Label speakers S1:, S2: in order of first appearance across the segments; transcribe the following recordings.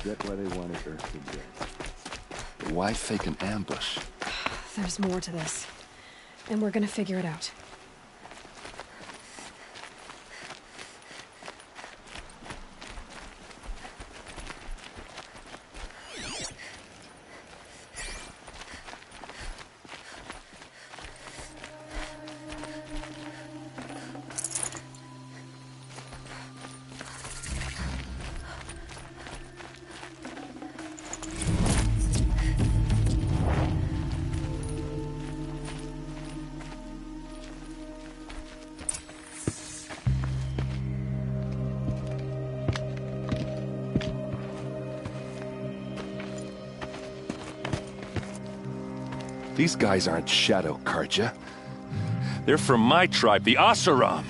S1: Get why they wanted Earth to get. But why fake an ambush?
S2: There's more to this. And we're gonna figure it out.
S1: These guys aren't Shadow Karja. They're from my tribe, the Asaram.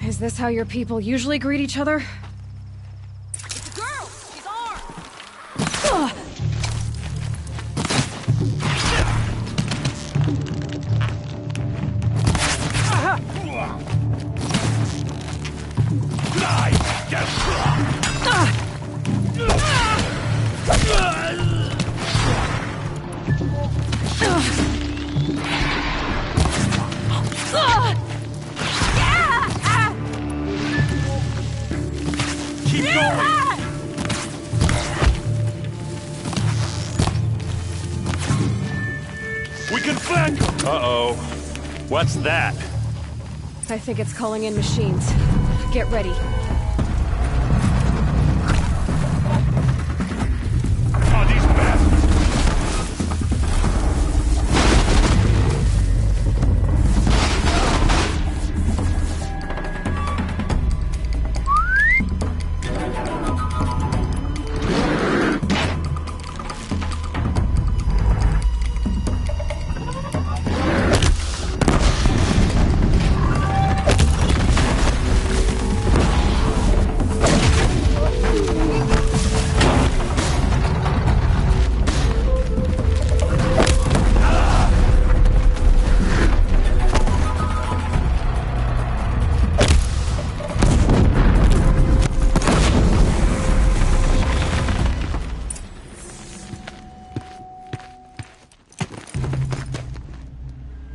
S2: Is this how your people usually greet each other?
S3: It's a girl! She's armed!
S2: Ugh.
S1: Keep going! We can flank them! Uh-oh. What's that?
S2: I think it's calling in machines. Get ready.
S1: Oh, these bastards!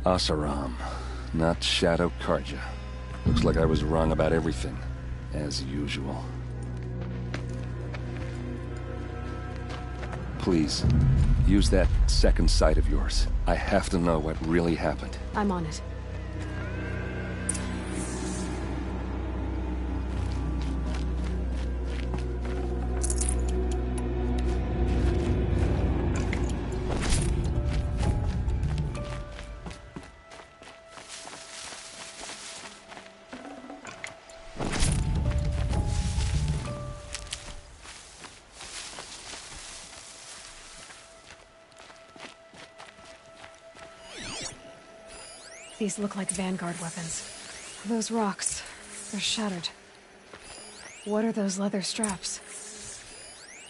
S1: Asaram, not Shadow Karja. Looks like I was wrong about everything, as usual. Please, use that second sight of yours. I have to know what really happened.
S2: I'm on it. These look like Vanguard weapons. Those rocks, they're shattered. What are those leather straps?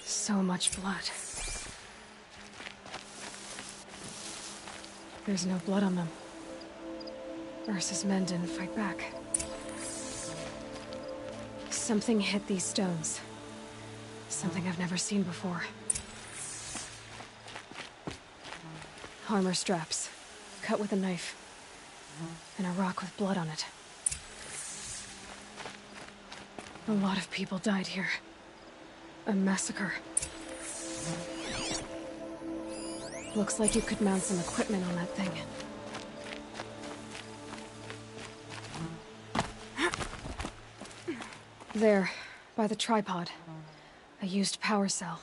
S2: So much blood. There's no blood on them. Ursa's men didn't fight back. Something hit these stones. Something I've never seen before. Armor straps, cut with a knife, and a rock with blood on it. A lot of people died here. A massacre. Looks like you could mount some equipment on that thing. There, by the tripod. A used power cell.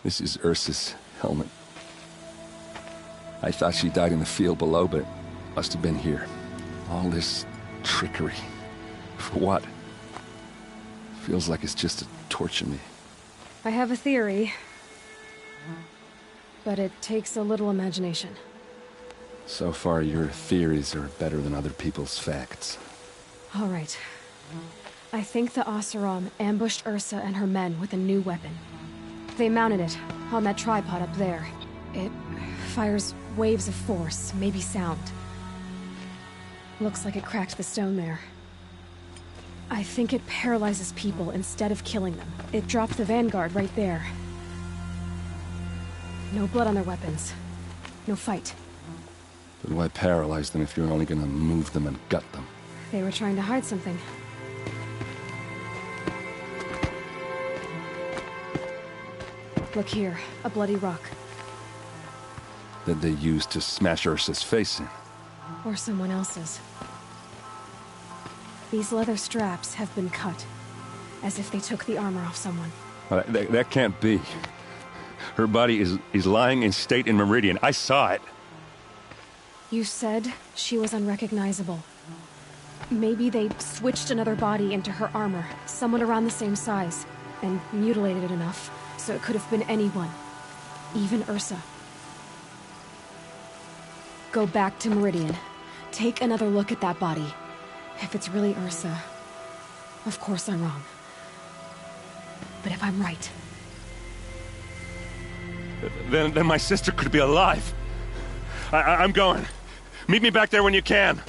S1: This is Ursa's helmet. I thought she died in the field below, but it must have been here. All this trickery. For what? Feels like it's just to torture me.
S2: I have a theory. But it takes a little imagination.
S1: So far, your theories are better than other people's facts.
S2: All right. I think the Oseram ambushed Ursa and her men with a new weapon. They mounted it on that tripod up there. It fires waves of force, maybe sound. Looks like it cracked the stone there. I think it paralyzes people instead of killing them. It dropped the vanguard right there. No blood on their weapons. No fight.
S1: But why paralyze them if you're only gonna move them and gut them?
S2: They were trying to hide something. Look here, a bloody rock.
S1: That they used to smash Ursa's face in.
S2: Or someone else's. These leather straps have been cut, as if they took the armor off someone.
S1: Well, that can't be. Her body is lying in state in Meridian. I saw it.
S2: You said she was unrecognizable. Maybe they switched another body into her armor, someone around the same size, and mutilated it enough so it could have been anyone, even Ursa. Go back to Meridian. Take another look at that body. If it's really Ursa, of course I'm wrong. But if I'm right...
S1: Then my sister could be alive. I'm going. Meet me back there when you can.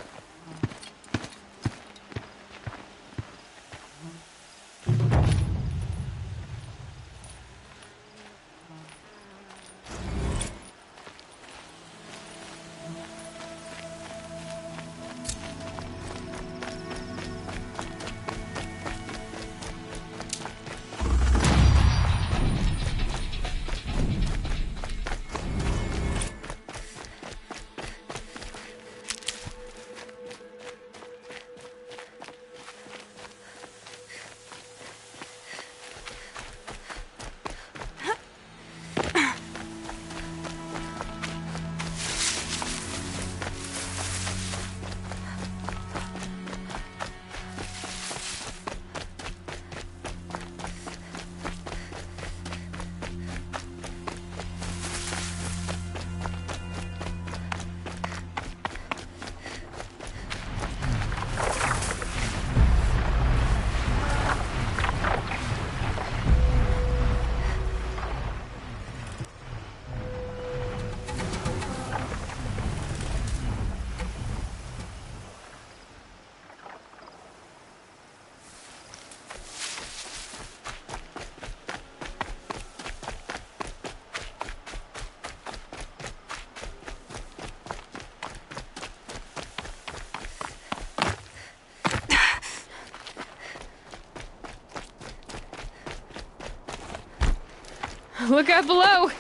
S2: Look out below!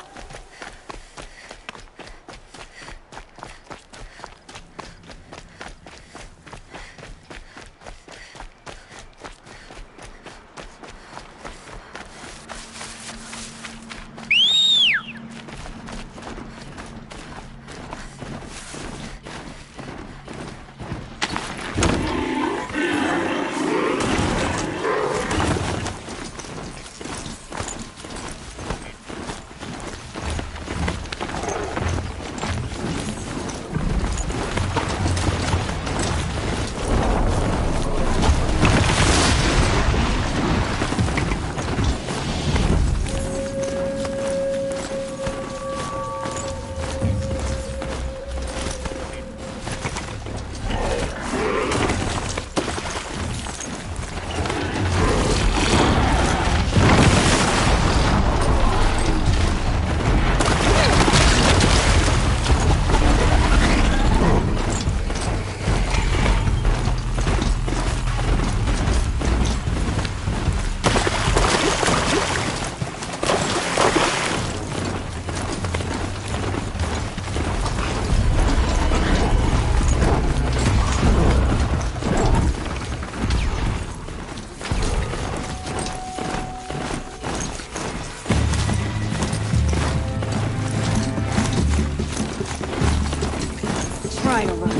S2: crying over it.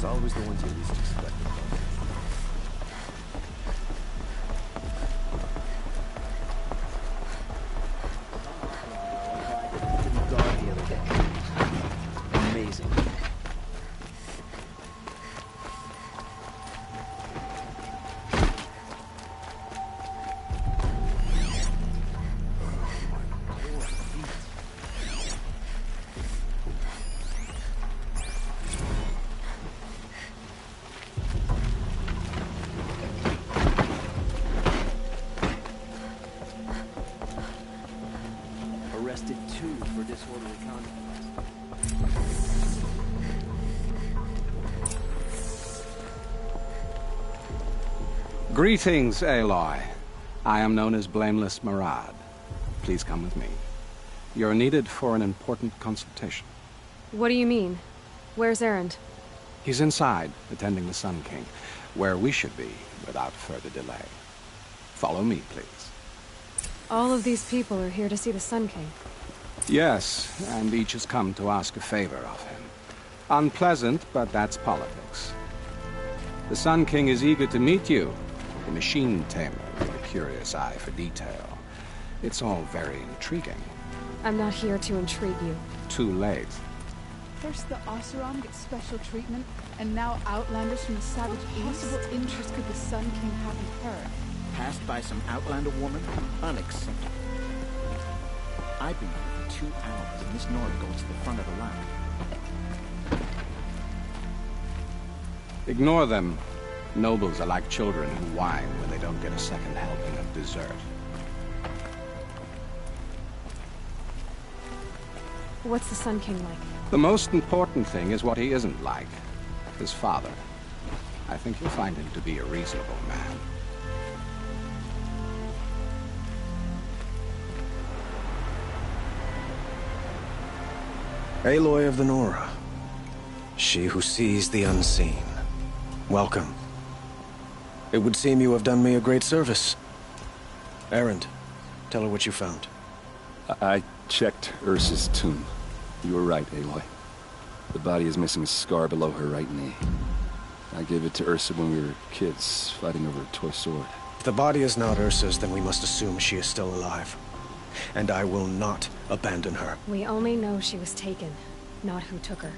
S4: Always the ones you least expect. Didn't guard the other day. Amazing. Arrested 2 for disorderly conduct.
S5: Greetings, Aloy. I am known as Blameless Marad. Please come with me. You're needed for an important consultation.
S2: What do you mean? Where's Erend?
S5: He's inside, attending the Sun King, where we should be without further delay. Follow me, please.
S2: All of these people are here to see the Sun King.
S5: Yes, and each has come to ask a favor of him. Unpleasant, but that's politics. The Sun King is eager to meet you. The machine tamer with a curious eye for detail. It's all very intriguing.
S2: I'm not here to intrigue you.
S5: Too late.
S6: First the Oseram gets special treatment, and now outlanders from the savage east. What possible interest could the Sun King have in her?
S4: Passed by some outlander woman? Unacceptable. I've been here for 2 hours, and this Nora goes to the front of the line.
S5: Ignore them. Nobles are like children who whine when they don't get a second helping of dessert.
S2: What's the Sun King like?
S5: The most important thing is what he isn't like. His father. I think you'll find him to be a reasonable man.
S7: Aloy of the Nora. She who sees the unseen. Welcome. It would seem you have done me a great service. Erend, tell her what you found.
S1: I checked Ursa's tomb. You were right, Aloy. The body is missing a scar below her right knee. I gave it to Ursa when we were kids, fighting over a toy sword.
S7: If the body is not Ursa's, then we must assume she is still alive. And I will not abandon her.
S2: We only know she was taken, not who took her.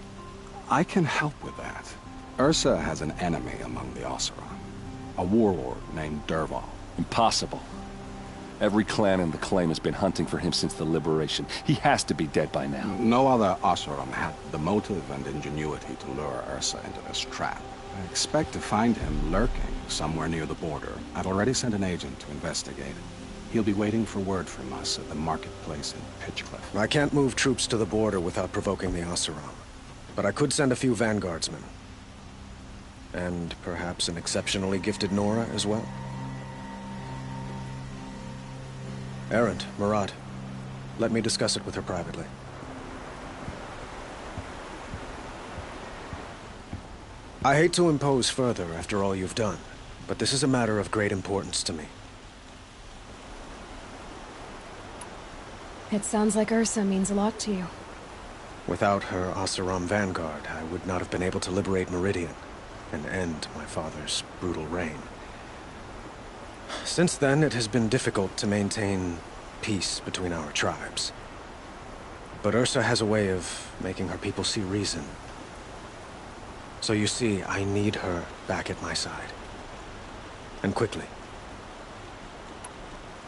S5: I can help with that. Ursa has an enemy among the Oseram. A warlord named Dervahl.
S1: Impossible. Every clan in the claim has been hunting for him since the liberation. He has to be dead by now.
S5: No other Oseram had the motive and ingenuity to lure Ursa into this trap. I expect to find him lurking somewhere near the border. I've already sent an agent to investigate it. He'll be waiting for word from us at the marketplace in Pitchcliff.
S7: I can't move troops to the border without provoking the Oseram. But I could send a few vanguardsmen. And perhaps an exceptionally gifted Nora as well. Erend, Murad, let me discuss it with her privately. I hate to impose further after all you've done, but this is a matter of great importance to me.
S2: It sounds like Ursa means a lot to you.
S7: Without her Oseram vanguard, I would not have been able to liberate Meridian and end my father's brutal reign. Since then, it has been difficult to maintain peace between our tribes. But Ursa has a way of making her people see reason. So you see, I need her back at my side. And quickly.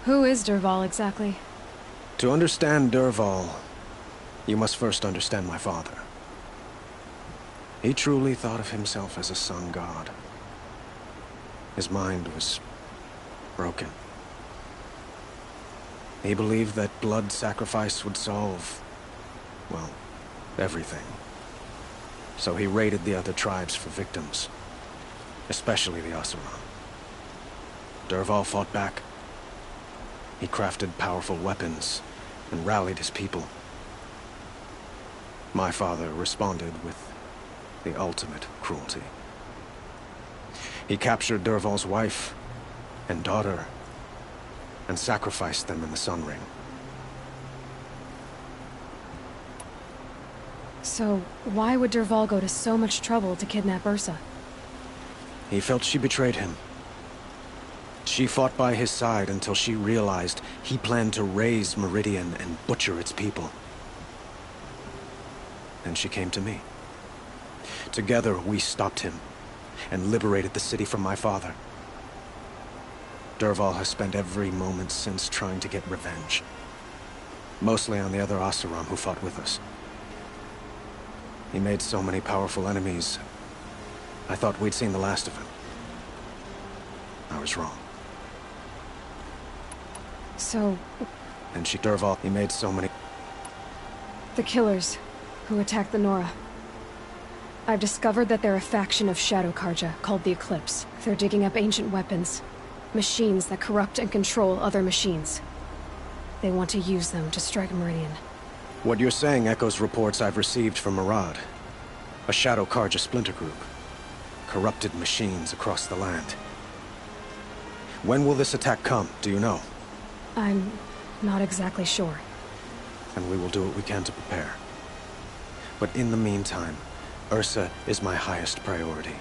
S2: Who is Dervahl exactly?
S7: To understand Dervahl, you must first understand my father. He truly thought of himself as a sun god. His mind was broken. He believed that blood sacrifice would solve, well, everything. So he raided the other tribes for victims, especially the Oseram. Dervahl fought back. He crafted powerful weapons and rallied his people. My father responded with the ultimate cruelty. He captured Dervahl's wife and daughter and sacrificed them in the Sun Ring.
S2: So, why would Dervahl go to so much trouble to kidnap Ursa?
S7: He felt she betrayed him. She fought by his side until she realized he planned to raise Meridian and butcher its people. Then she came to me. Together, we stopped him and liberated the city from my father. Dervahl has spent every moment since trying to get revenge. Mostly on the other Oseram who fought with us. He made so many powerful enemies, I thought we'd seen the last of him. I was wrong.
S2: So...
S7: And Dervahl, he made so many...
S2: the killers who attacked the Nora. I've discovered that they're a faction of Shadow Karja called the Eclipse. They're digging up ancient weapons. Machines that corrupt and control other machines. They want to use them to strike Meridian.
S7: What you're saying echoes reports I've received from Murad. A Shadow Karja splinter group. Corrupted machines across the land. When will this attack come, do you know?
S2: I'm not exactly sure.
S7: And we will do what we can to prepare. But in the meantime, Ursa is my highest priority.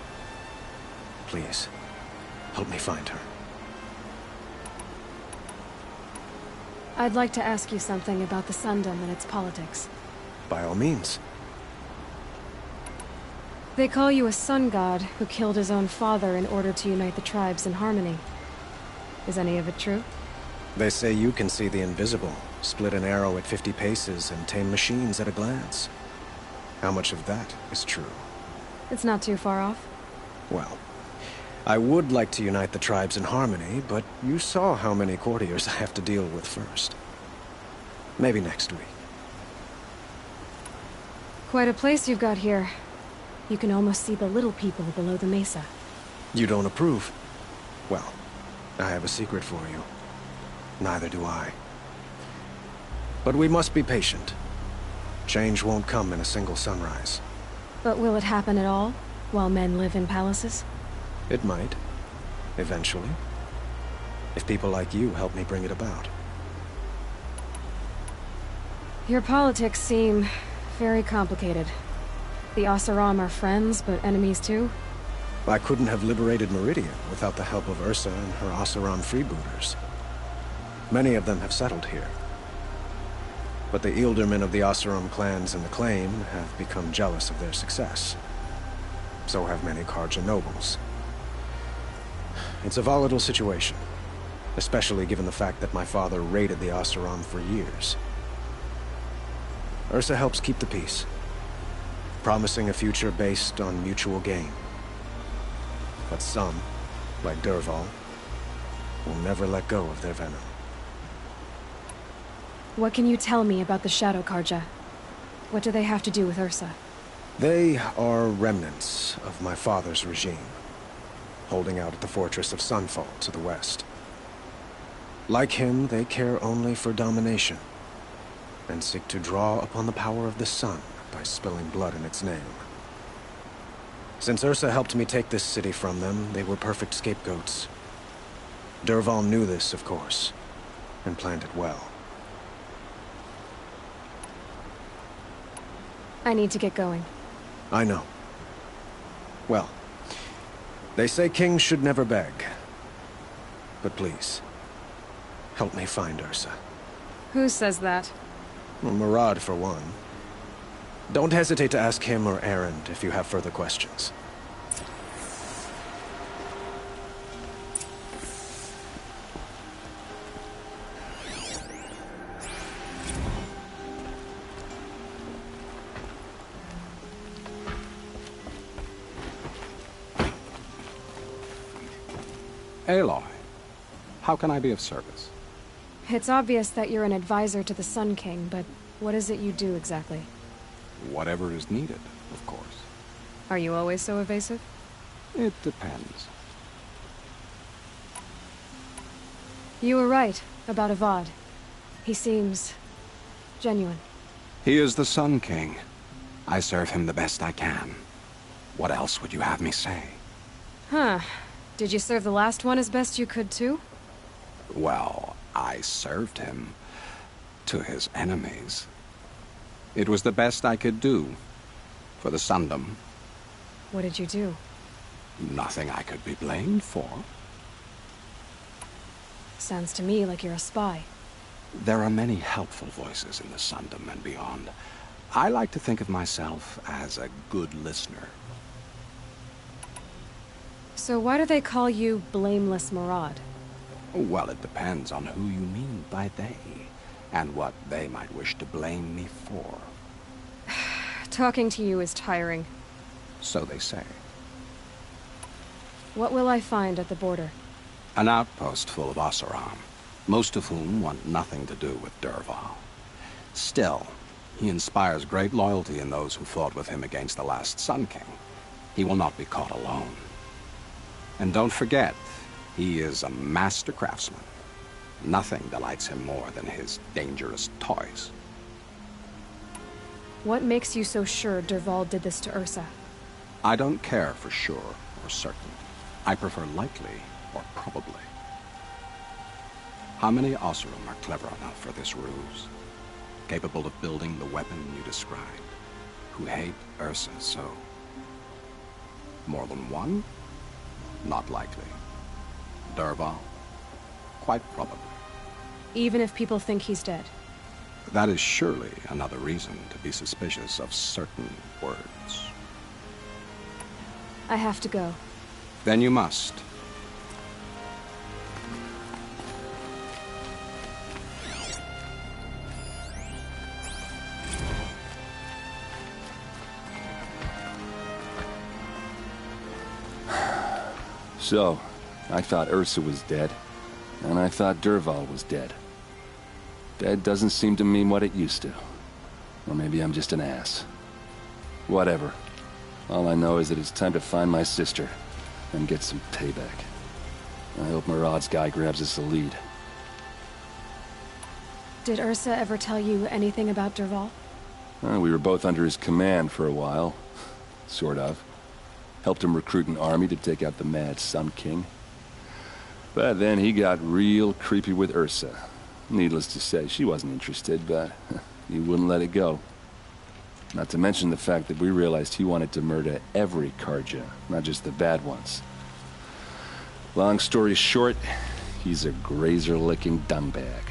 S7: Please, help me find her.
S2: I'd like to ask you something about the Sundom and its politics.
S7: By all means.
S2: They call you a sun god who killed his own father in order to unite the tribes in harmony. Is any of it true?
S7: They say you can see the invisible, split an arrow at 50 paces, and tame machines at a glance. How much of that is true?
S2: It's not too far off.
S7: Well, I would like to unite the tribes in harmony, but you saw how many courtiers I have to deal with first. Maybe next week.
S2: Quite a place you've got here. You can almost see the little people below the mesa.
S7: You don't approve? Well, I have a secret for you. Neither do I. But we must be patient. Change won't come in a single sunrise.
S2: But will it happen at all, while men live in palaces?
S7: It might. Eventually. If people like you help me bring it about.
S2: Your politics seem very complicated. The Oseram are friends, but enemies too?
S7: I couldn't have liberated Meridian without the help of Ursa and her Oseram freebooters. Many of them have settled here. But the Ealdormen of the Oseram clans in the claim have become jealous of their success. So have many Karja nobles. It's a volatile situation, especially given the fact that my father raided the Oseram for years. Ursa helps keep the peace, promising a future based on mutual gain. But some, like Dervahl, will never let go of their venom.
S2: What can you tell me about the Shadow Karja? What do they have to do with Ursa?
S7: They are remnants of my father's regime, holding out at the fortress of Sunfall to the west. Like him, they care only for domination, and seek to draw upon the power of the sun by spilling blood in its name. Since Ursa helped me take this city from them, they were perfect scapegoats. Dervahl knew this, of course, and planned it well.
S2: I need to get going.
S7: I know. Well, they say kings should never beg. But please, help me find Ursa.
S2: Who says that?
S7: Well, Murad, for one. Don't hesitate to ask him or Erend if you have further questions.
S5: Aloy, how can I be of service?
S2: It's obvious that you're an advisor to the Sun King, but what is it you do exactly?
S5: Whatever is needed, of course.
S2: Are you always so evasive?
S5: It depends.
S2: You were right about Avad. He seems genuine.
S5: He is the Sun King. I serve him the best I can. What else would you have me say?
S2: Huh. Did you serve the last one as best you could, too?
S5: Well, I served him to his enemies. It was the best I could do for the Sundom.
S2: What did you do?
S5: Nothing I could be blamed for.
S2: Sounds to me like you're a spy.
S5: There are many helpful voices in the Sundom and beyond. I like to think of myself as a good listener.
S2: So why do they call you Blameless Murad?
S5: Well, it depends on who you mean by they, and what they might wish to blame me for.
S2: Talking to you is tiring.
S5: So they say.
S2: What will I find at the border?
S5: An outpost full of Oseram, most of whom want nothing to do with Dervahl. Still, he inspires great loyalty in those who fought with him against the last Sun King. He will not be caught alone. And don't forget, he is a master craftsman. Nothing delights him more than his dangerous toys.
S2: What makes you so sure Dervahl did this to Ursa?
S5: I don't care for sure or certain. I prefer likely or probably. How many Oseram are clever enough for this ruse? Capable of building the weapon you described? Who hate Ursa so More than one? Not likely. Dervahl? Quite probably.
S2: Even if people think he's dead.
S5: That is surely another reason to be suspicious of certain words.
S2: I have to go.
S5: Then you must.
S1: So, I thought Ursa was dead, and I thought Dervahl was dead. Dead doesn't seem to mean what it used to. Or maybe I'm just an ass. Whatever. All I know is that it's time to find my sister and get some payback. I hope Murad's guy grabs us a lead.
S2: Did Ursa ever tell you anything about Dervahl?
S1: We were both under his command for a while. Sort of. Helped him recruit an army to take out the Mad Sun King. But then he got real creepy with Ursa. Needless to say, she wasn't interested, but he wouldn't let it go. Not to mention the fact that we realized he wanted to murder every Karja, not just the bad ones. Long story short, he's a grazer-licking dumbbag.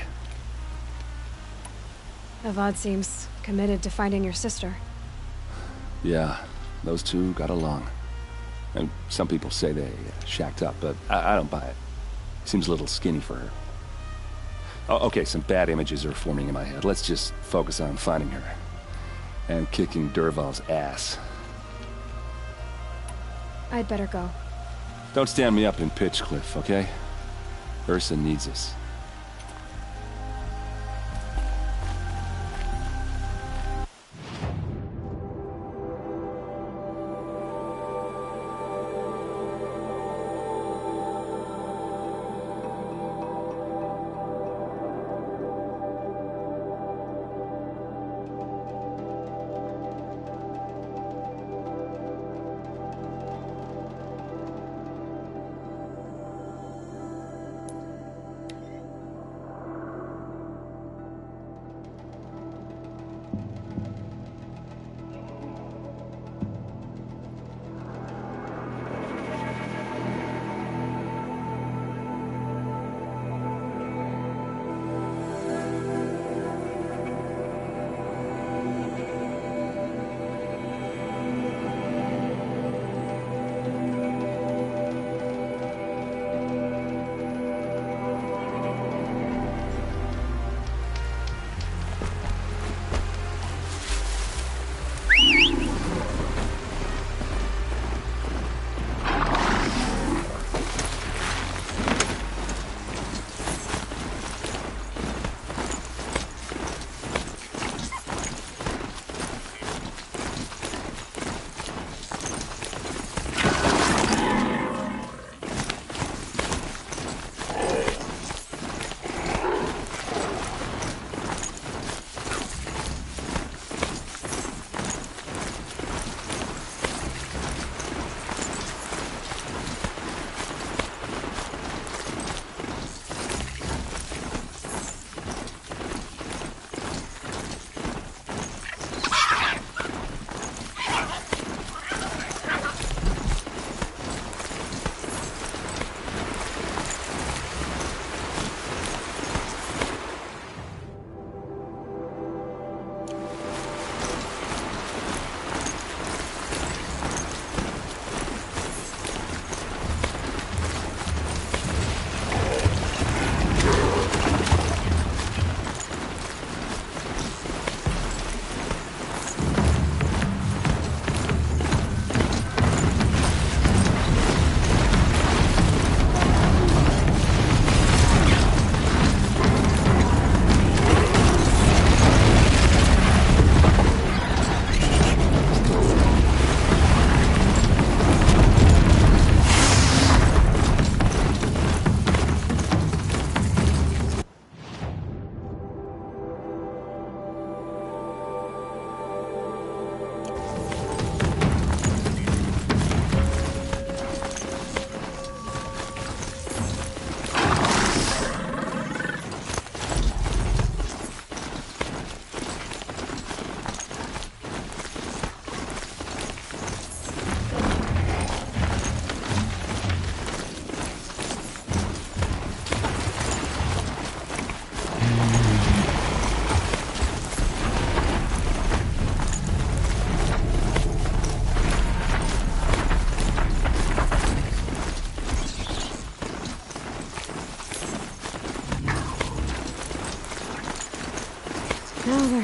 S2: Avad seems committed to finding your sister.
S1: Yeah, those two got along. And some people say they shacked up, but I don't buy it. Seems a little skinny for her. Oh, okay, some bad images are forming in my head. Let's just focus on finding her. And kicking Dervahl's ass.
S2: I'd better go.
S1: Don't stand me up in Pitchcliff, okay? Ursa needs us.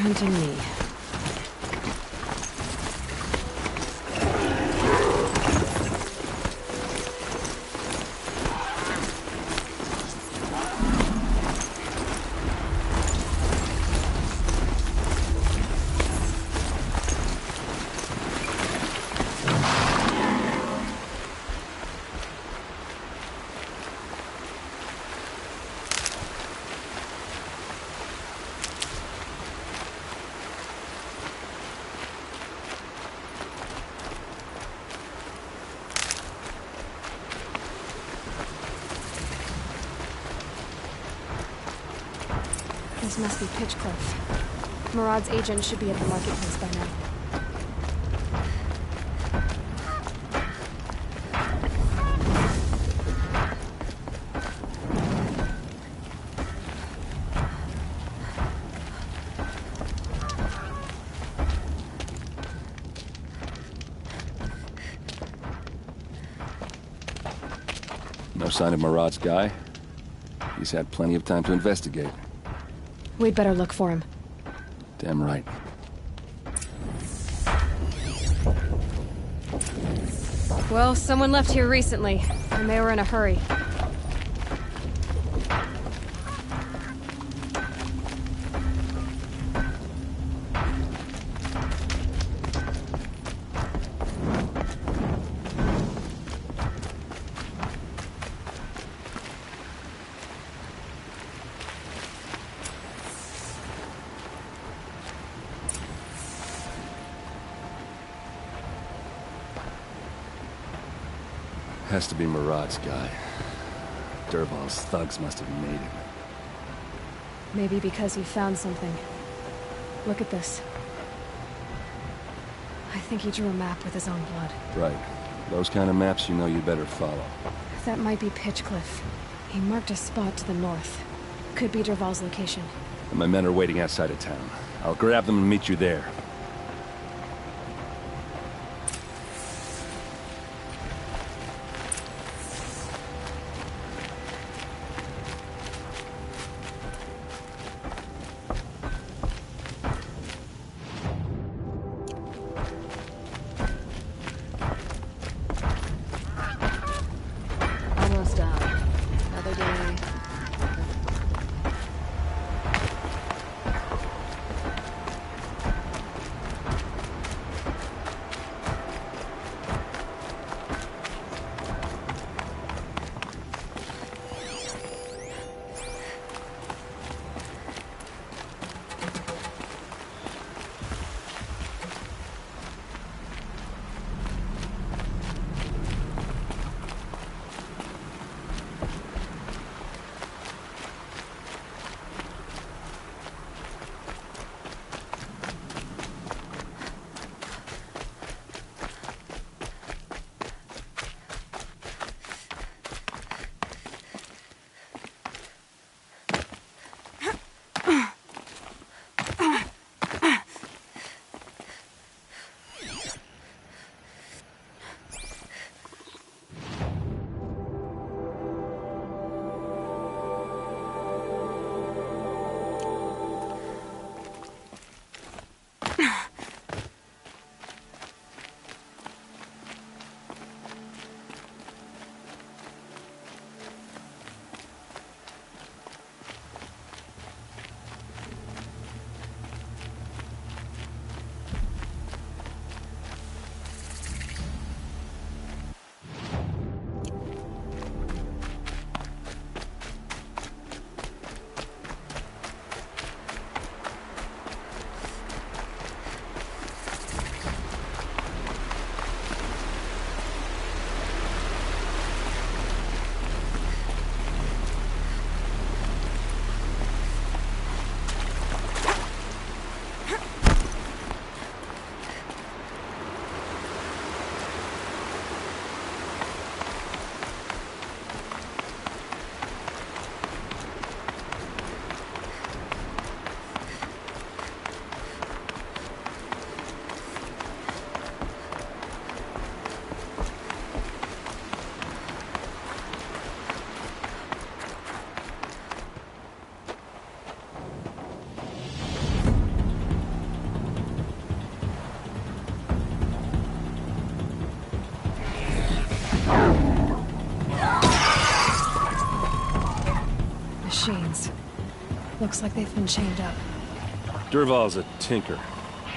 S2: hunting me. This must be Pitchcliff. Murad's agent should be at the marketplace by now.
S1: No sign of Murad's guy? He's had plenty of time to investigate.
S2: We'd better look for him.
S1: Damn right.
S2: Well, someone left here recently, and they were in a hurry.
S1: Has to be Murad's guy. Dervahl's thugs must have made him.
S2: Maybe because he found something. Look at this. I think he drew a map with his own blood.
S1: Right. Those kind of maps you know you better follow.
S2: That might be Pitchcliff. He marked a spot to the north. Could be Dervahl's location.
S1: And my men are waiting outside of town. I'll grab them and meet you there.
S3: Almost done. Another day.
S2: Looks like they've been chained up.
S8: Dervahl's a tinker.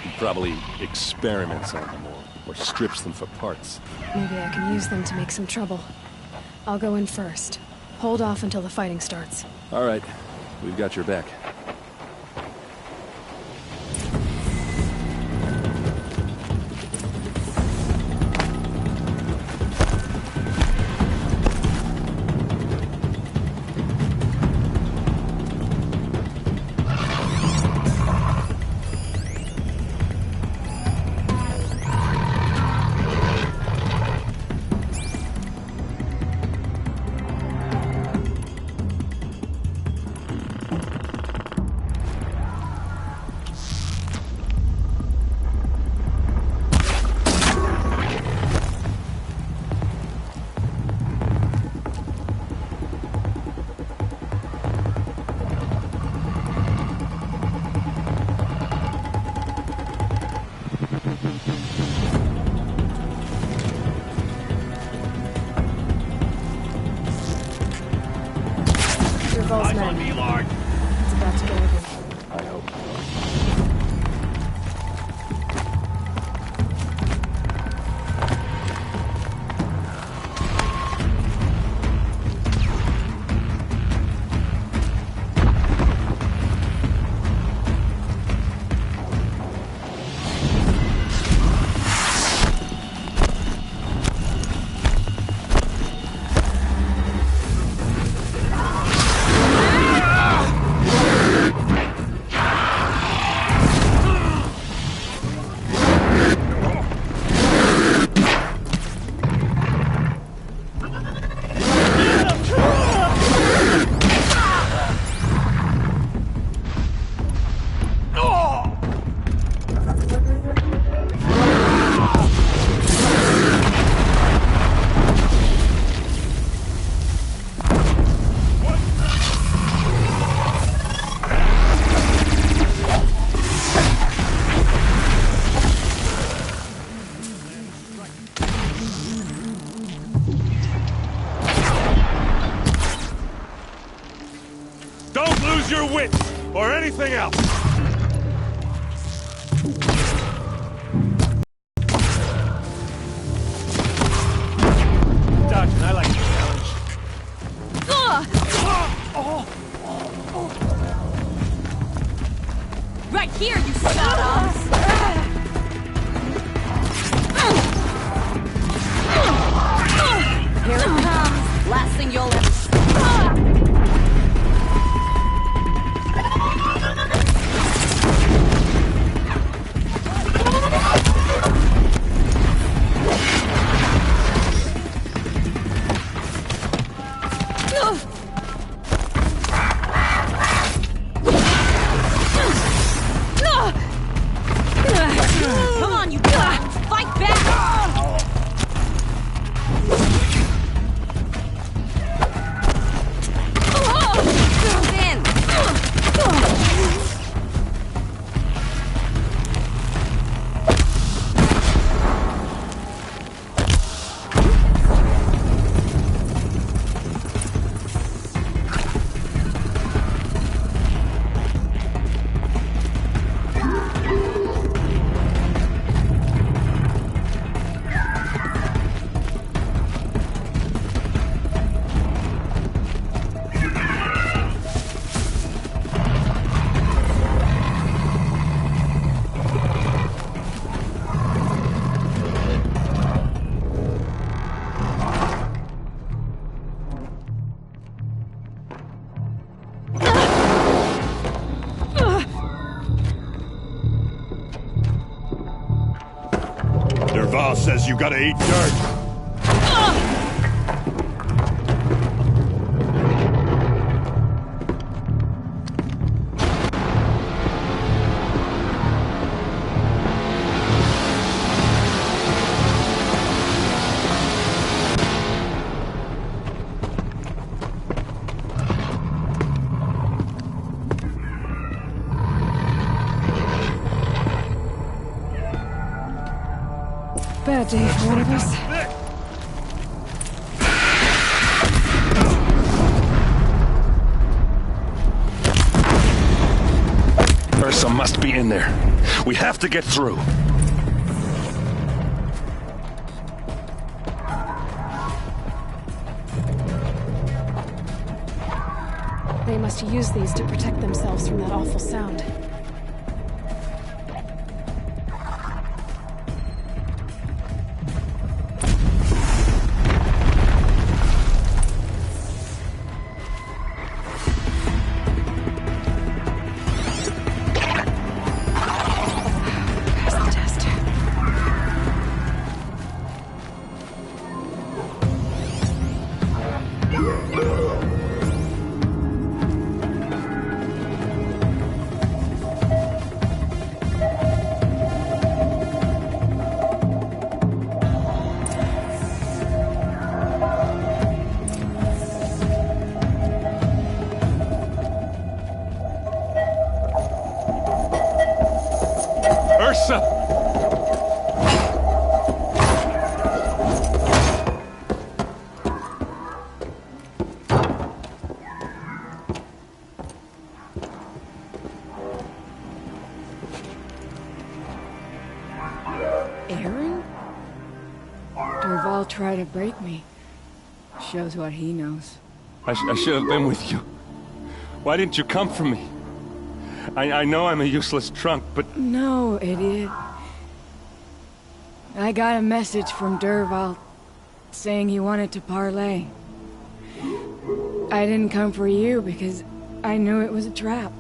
S8: He probably experiments on them or strips them for parts.
S2: Maybe I can use them to make some trouble. I'll go in first. Hold off until the fighting starts.
S8: All right. We've got your back.
S2: Dervahl's men. It's about to get ugly.
S8: I hope.
S9: Your wits, or anything else! Dodging, I like the challenge.
S3: Right here, you shut-offs! Here it comes. Last thing you'll ever... Come on, you guys! Fight back!
S9: Dervahl says you gotta eat dirt.
S2: Bad day for one of us.
S1: Ursa must be in there. We have to get through.
S2: They must use these to protect themselves from that awful sound.
S1: Ursa!
S10: Erend? Dervahl tried to break me. Shows what he knows.
S1: I should have been with you. Why didn't you come for me? I know I'm a useless trunk, but...
S10: No, idiot. I got a message from Dervahl saying he wanted to parlay. I didn't come for you because I knew it was a trap.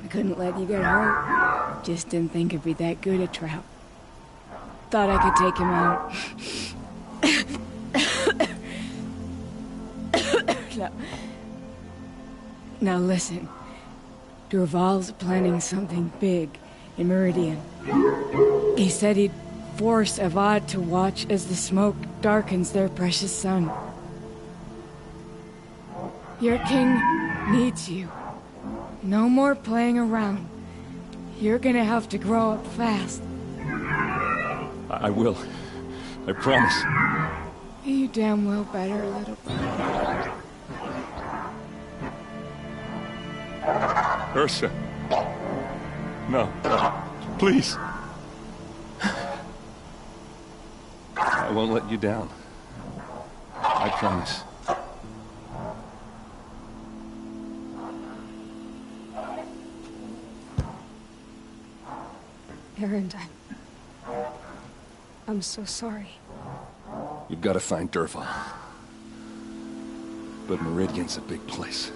S10: I couldn't let you get hurt. Just didn't think it'd be that good a trap. Thought I could take him out. Now listen. Dervahl's planning something big in Meridian. He said he'd force Avad to watch as the smoke darkens their precious sun. Your king needs you. No more playing around. You're gonna have to grow up fast.
S1: I will. I promise.
S10: You damn well better, little brother.
S1: Ursa. No. Please. I won't let you down. I promise.
S2: Erend, I'm so sorry.
S1: You've got to find Dervahl. But Meridian's a big place.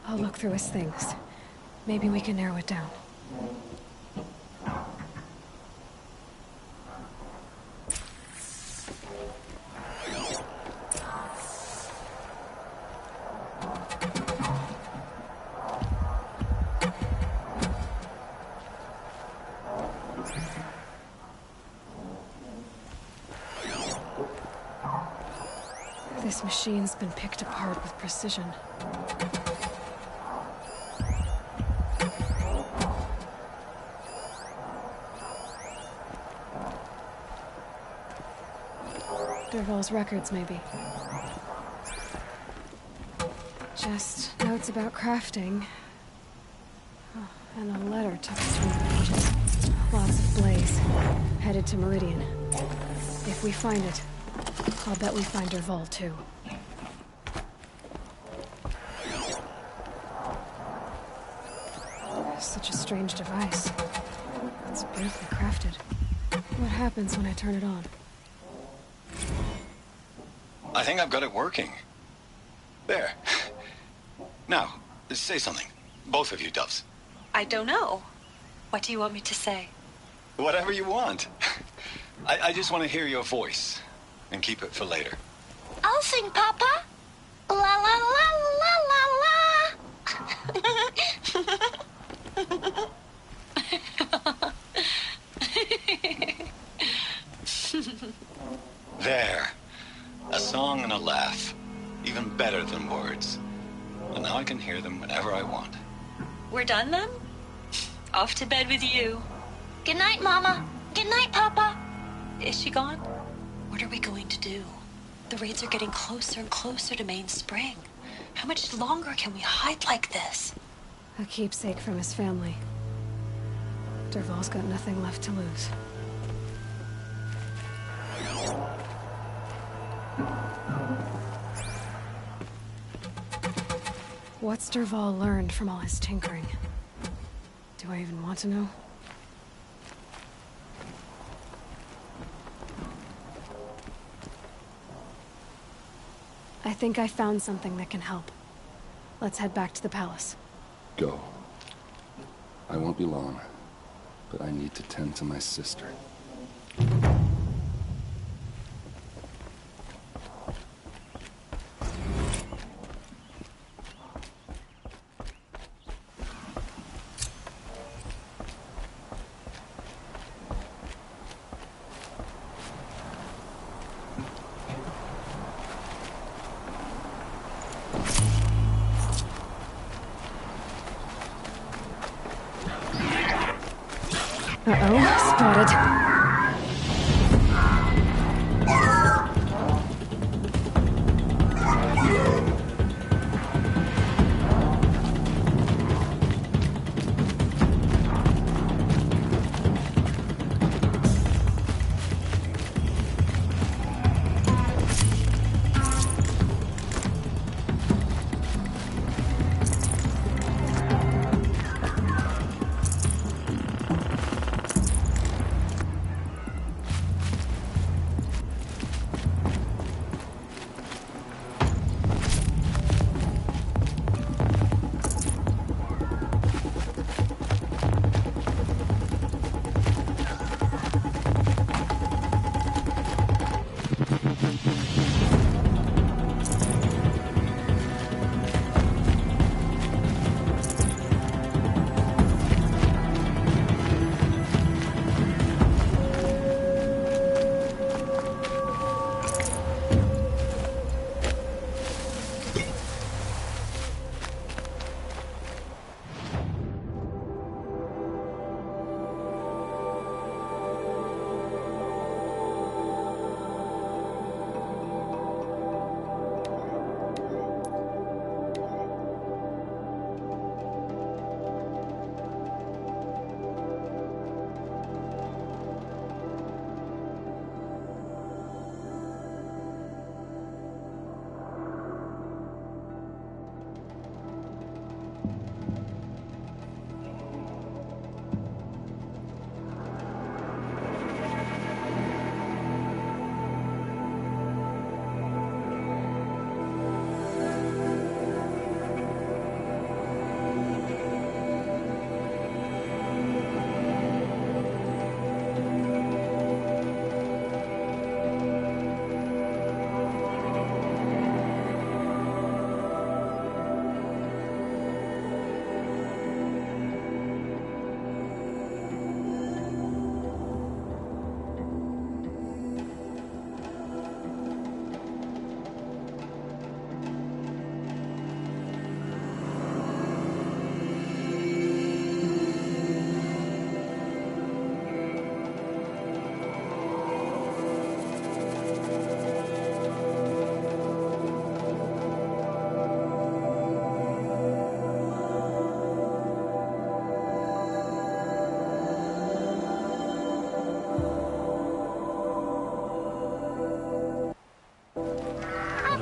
S2: I'll look through his things. Maybe we can narrow it down. This machine's been picked apart with precision. Dervahl's records, maybe. Just notes about crafting. Oh, and a letter tucked between the pages. Lots of blaze. Headed to Meridian. If we find it, I'll bet we find Dervahl, too. Such a strange device. It's beautifully crafted. What happens when I turn it on?
S11: I think I've got it working. There. Now, say something. Both of you, doves.
S3: I don't know. What do you want me to say?
S11: Whatever you want. I just want to hear your voice. And keep it for later.
S12: I'll sing, Papa. La la la la la la.
S11: There. A song and a laugh. Even better than words. And now I can hear them whenever I want.
S3: We're done then? Off to bed with you.
S12: Good night, Mama. Good night, Papa.
S3: Is she gone? What are we going to do? The raids are getting closer and closer to Main Spring. How much longer can we hide like this?
S2: A keepsake from his family. Dervahl's got nothing left to lose. What's Dervahl learned from all his tinkering? Do I even want to know? I think I found something that can help. Let's head back to the palace.
S1: Go. I won't be long, but I need to tend to my sister.
S2: Uh-oh, spotted.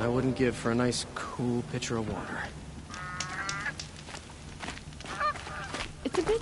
S7: What I wouldn't give for a nice, cool pitcher of water.
S6: It's a bit,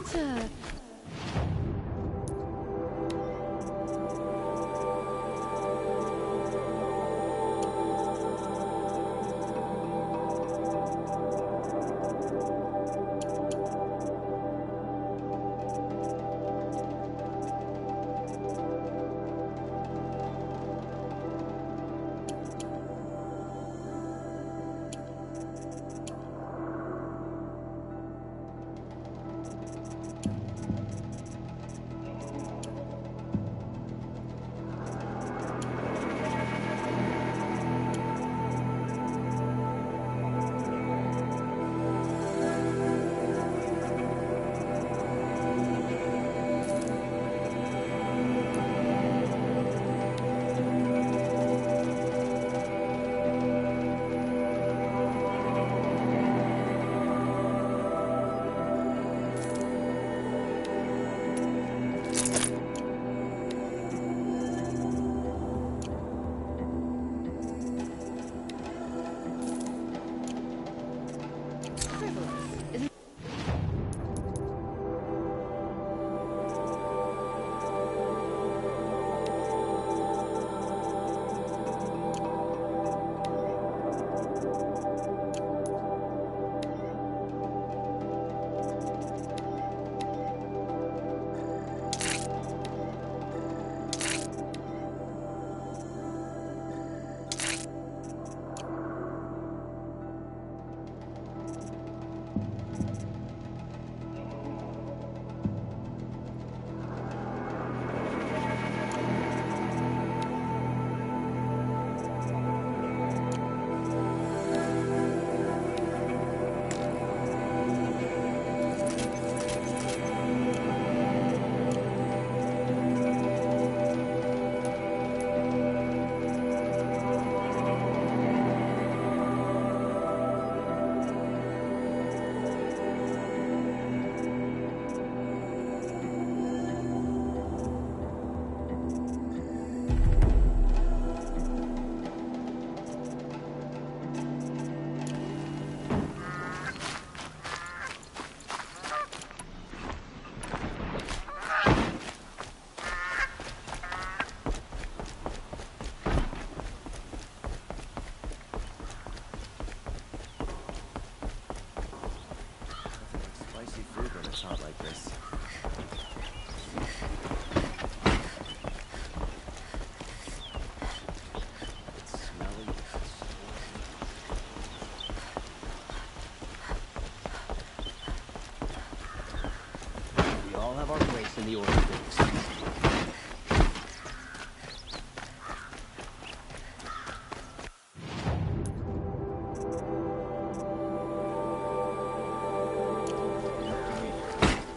S7: the order of things.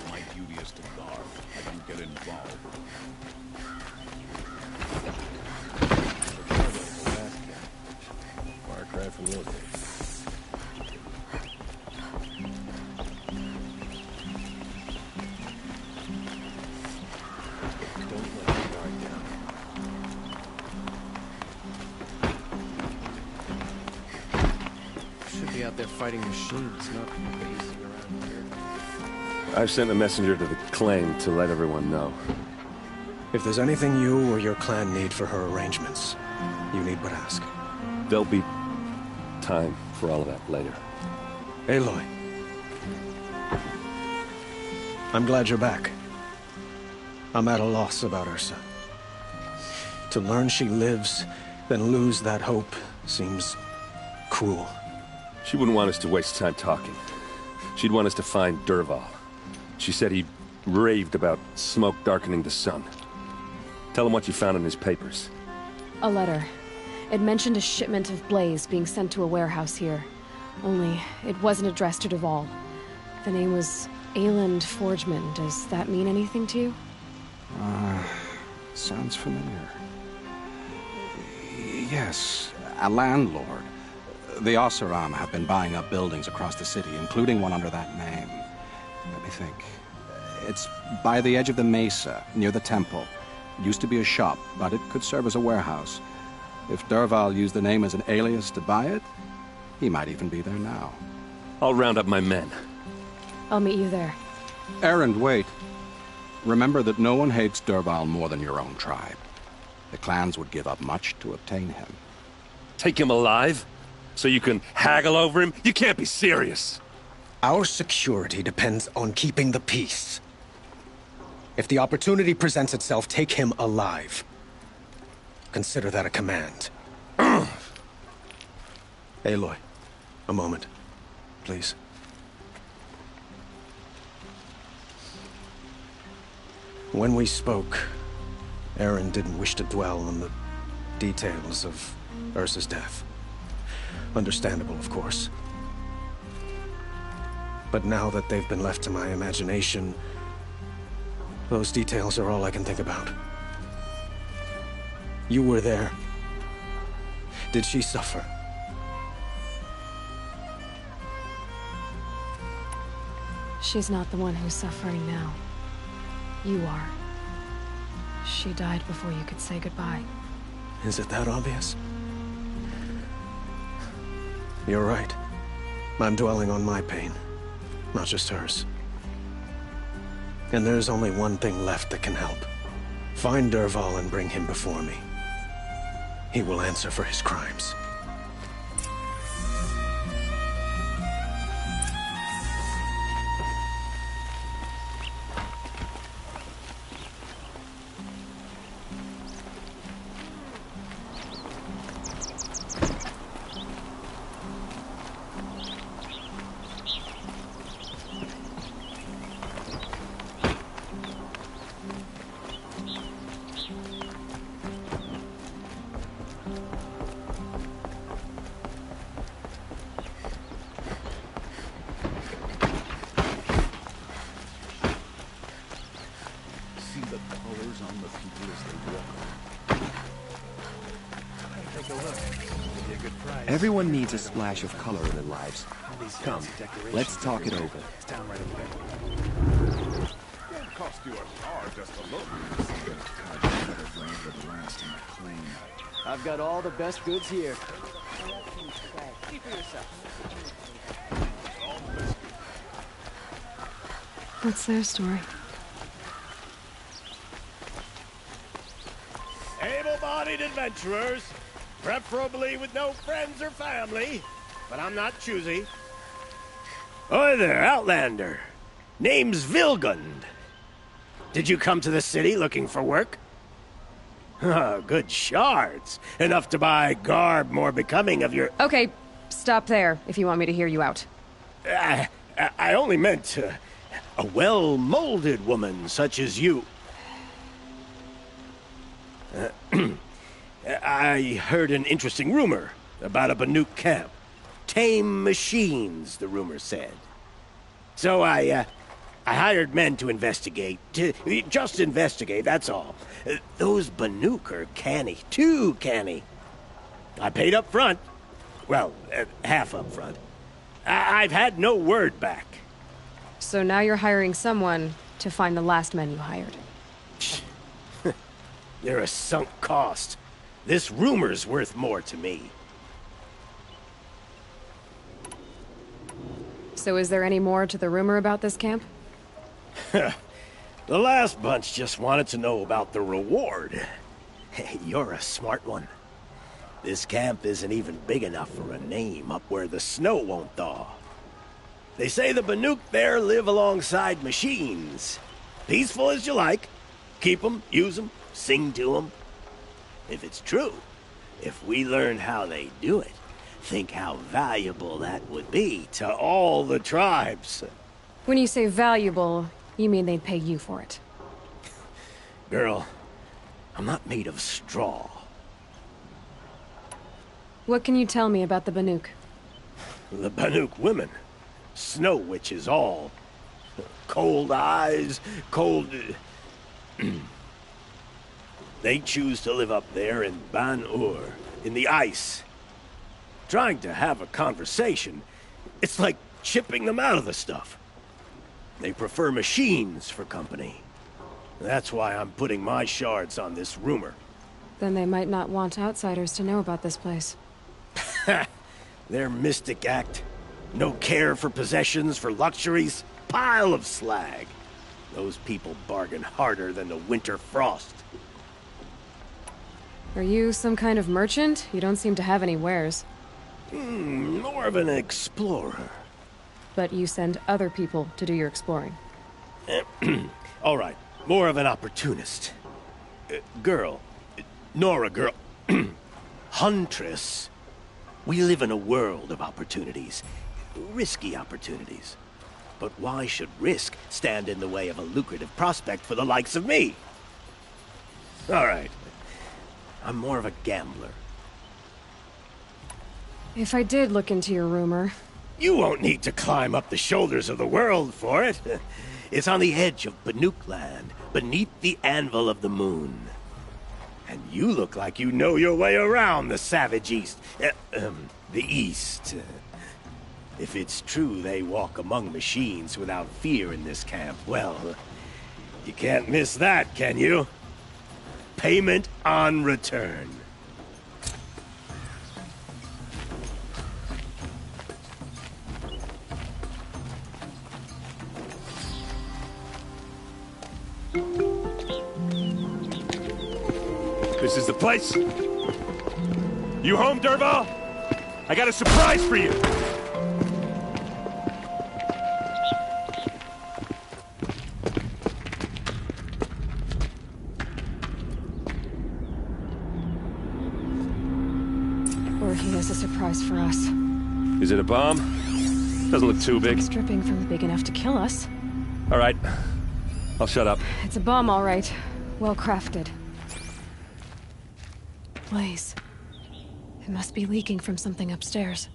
S13: My duty is to guard. I don't get involved.
S8: Far cry from those days.
S7: Out there fighting machines, not basing around here.
S8: I've sent a messenger to the claim to let everyone know.
S7: If there's anything you or your clan need for her arrangements, you need but ask.
S8: There'll be time for all of that later.
S7: Aloy. I'm glad you're back. I'm at a loss about Ursa. To learn she lives, then lose that hope, seems cruel.
S8: She wouldn't want us to waste time talking. She'd want us to find Dervahl. She said he raved about smoke darkening the sun. Tell him what you found in his papers.
S2: A letter. It mentioned a shipment of blaze being sent to a warehouse here. Only, it wasn't addressed to Dervahl. The name was Erend Forgeman. Does that mean anything to you?
S5: Sounds familiar. Yes, a landlord. The Oseram have been buying up buildings across the city, including one under that name. Let me think. It's by the edge of the mesa, near the temple. It used to be a shop, but it could serve as a warehouse. If Dervahl used the name as an alias to buy it, he might even be there now.
S8: I'll round up my men.
S2: I'll meet you there.
S5: Erend, wait. Remember that no one hates Dervahl more than your own tribe. The clans would give up much to obtain him.
S8: Take him alive? So you can haggle over him? You can't be serious.
S7: Our security depends on keeping the peace. If the opportunity presents itself, take him alive. Consider that a command. Aloy, a moment, please. When we spoke, Erend didn't wish to dwell on the details of Ursa's death. Understandable, of course. But now that they've been left to my imagination, those details are all I can think about. You were there. Did she suffer?
S2: She's not the one who's suffering now. You are. She died before you could say goodbye.
S7: Is it that obvious? You're right. I'm dwelling on my pain, not just hers. And there's only one thing left that can help. Find Dervahl and bring him before me. He will answer for his crimes.
S14: Everyone needs a splash of color in their lives. Come, let's talk it over.
S13: Cost you a car just to look.
S15: I've got all the best goods here. Keep for yourself.
S2: What's their story?
S9: Able-bodied adventurers, preferably with no friends or family, but I'm not choosy. Oi there, Outlander. Name's Vilgund. Did you come to the city looking for work? Oh, good shards. Enough to buy garb more becoming of your...
S2: Okay, stop there if you want me to hear you out.
S9: I only meant A well-molded woman such as you. I heard an interesting rumor about a Banuk camp. Tame machines, the rumor said. So I hired men to investigate. Just investigate, that's all. Those Banuk are canny. Too canny. I paid up front. Well, half up front. I've had no word back.
S2: So now you're hiring someone to find the last men you hired.
S9: They're a sunk cost. This rumor's worth more to me.
S2: So is there any more to the rumor about this camp?
S9: The last bunch just wanted to know about the reward. Hey, you're a smart one. This camp isn't even big enough for a name up where the snow won't thaw. They say the Banuk there live alongside machines. Peaceful as you like. Keep them, use them, sing to them. If it's true, if we learn how they do it, think how valuable that would be to all the tribes.
S2: When you say valuable, you mean they'd pay you for it.
S9: Girl, I'm not made of straw.
S2: What can you tell me about the Banuk?
S9: The Banuk women. Snow witches all. Cold eyes, cold... They choose to live up there in Ban-Ur, in the ice. Trying to have a conversation, it's like chipping them out of the stuff. They prefer machines for company. That's why I'm putting my shards on this rumor.
S2: Then they might not want outsiders to know about this place.
S9: Their mystic act. No care for possessions, for luxuries. Pile of slag. Those people bargain harder than the winter frost.
S2: Are you some kind of merchant? You don't seem to have any wares.
S9: More of an explorer.
S2: But you send other people to do your exploring.
S9: All right, more of an opportunist. Girl. Nora girl. Huntress. We live in a world of opportunities. Risky opportunities. But why should risk stand in the way of a lucrative prospect for the likes of me? All right. I'm more of a gambler.
S2: If I did look into your rumor...
S9: You won't need to climb up the shoulders of the world for it. It's on the edge of Banuk land, beneath the anvil of the moon. And you look like you know your way around the savage east. The east. If it's true they walk among machines without fear in this camp, well, you can't miss that, can you? Payment on return.
S8: This is the place? You home, Dervahl? I got a surprise for you!
S2: Or he has a surprise for us.
S8: Is it a bomb? Doesn't look too big.
S2: It's dripping from big enough to kill us.
S8: All right. I'll shut up.
S2: It's a bomb, all right. Well crafted. Blaze. It must be leaking from something upstairs.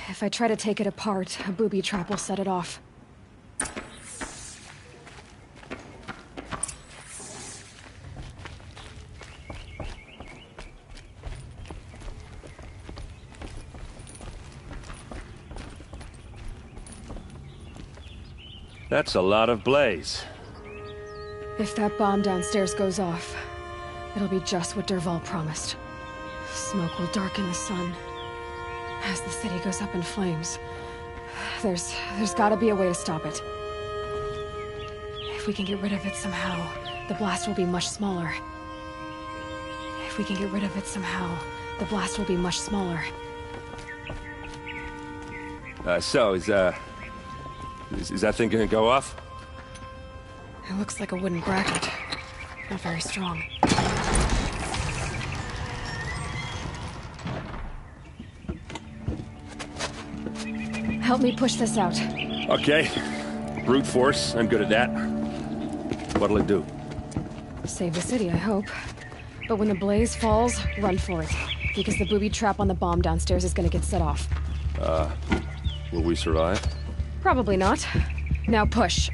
S2: If I try to take it apart, a booby trap will set it off.
S8: That's a lot of blaze.
S2: If that bomb downstairs goes off, it'll be just what Dervahl promised. Smoke will darken the sun. As the city goes up in flames, there's gotta be a way to stop it. If we can get rid of it somehow, the blast will be much smaller. If we can get rid of it somehow, the blast will be much smaller.
S8: Is that thing gonna go off?
S2: It looks like a wooden bracket. Not very strong. Help me push this out.
S8: Okay. Brute force, I'm good at that. What'll it do?
S2: Save the city, I hope. But when the blaze falls, run for it. Because the booby trap on the bomb downstairs is gonna get set off.
S8: Will we survive?
S2: Probably not. Now push.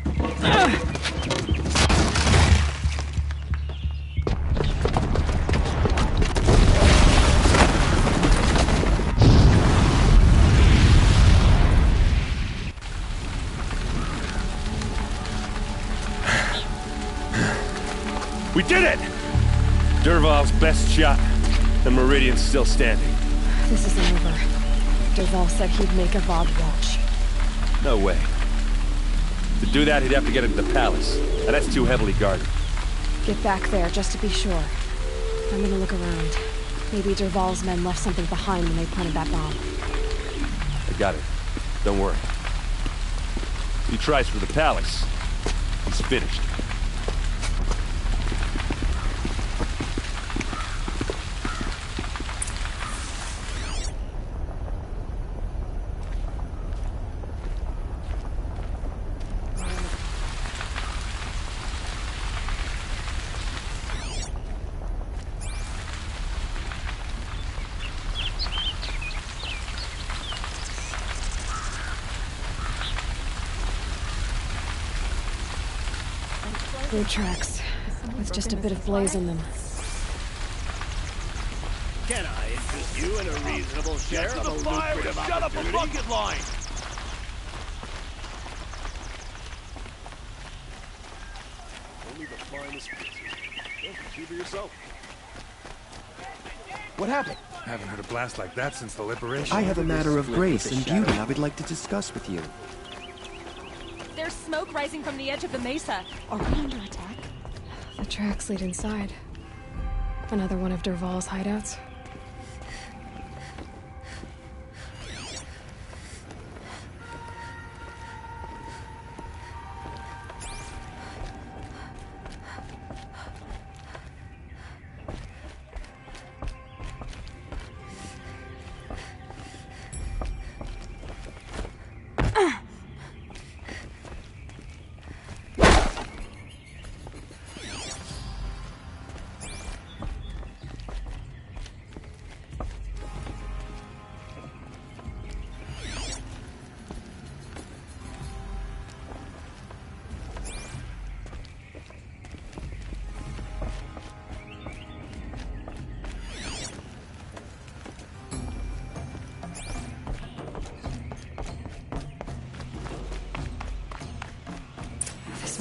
S8: We did it! Dervahl's best shot, and Meridian's still standing.
S2: This isn't over. Dervahl said he'd make a VOD watch.
S8: No way. To do that, he'd have to get into the palace, and that's too heavily guarded.
S2: Get back there, just to be sure. I'm gonna look around. Maybe Dervahl's men left something behind when they planted that bomb.
S8: I got it. Don't worry. If he tries for the palace, he's finished.
S2: Blue tracks, with just a bit of blaze in them.
S9: Can I interest you in a reasonable share of a lucrative opportunity?
S13: Shut up a bucket line!
S14: Only the finest pieces. Well, see for yourself.
S16: What happened?
S17: Haven't heard a blast like that since the liberation.
S16: I have a matter of grace and beauty I would like to discuss with you.
S18: There's smoke rising from the edge of the mesa. Are we under attack?
S2: The tracks lead inside. Another one of Dervahl's hideouts.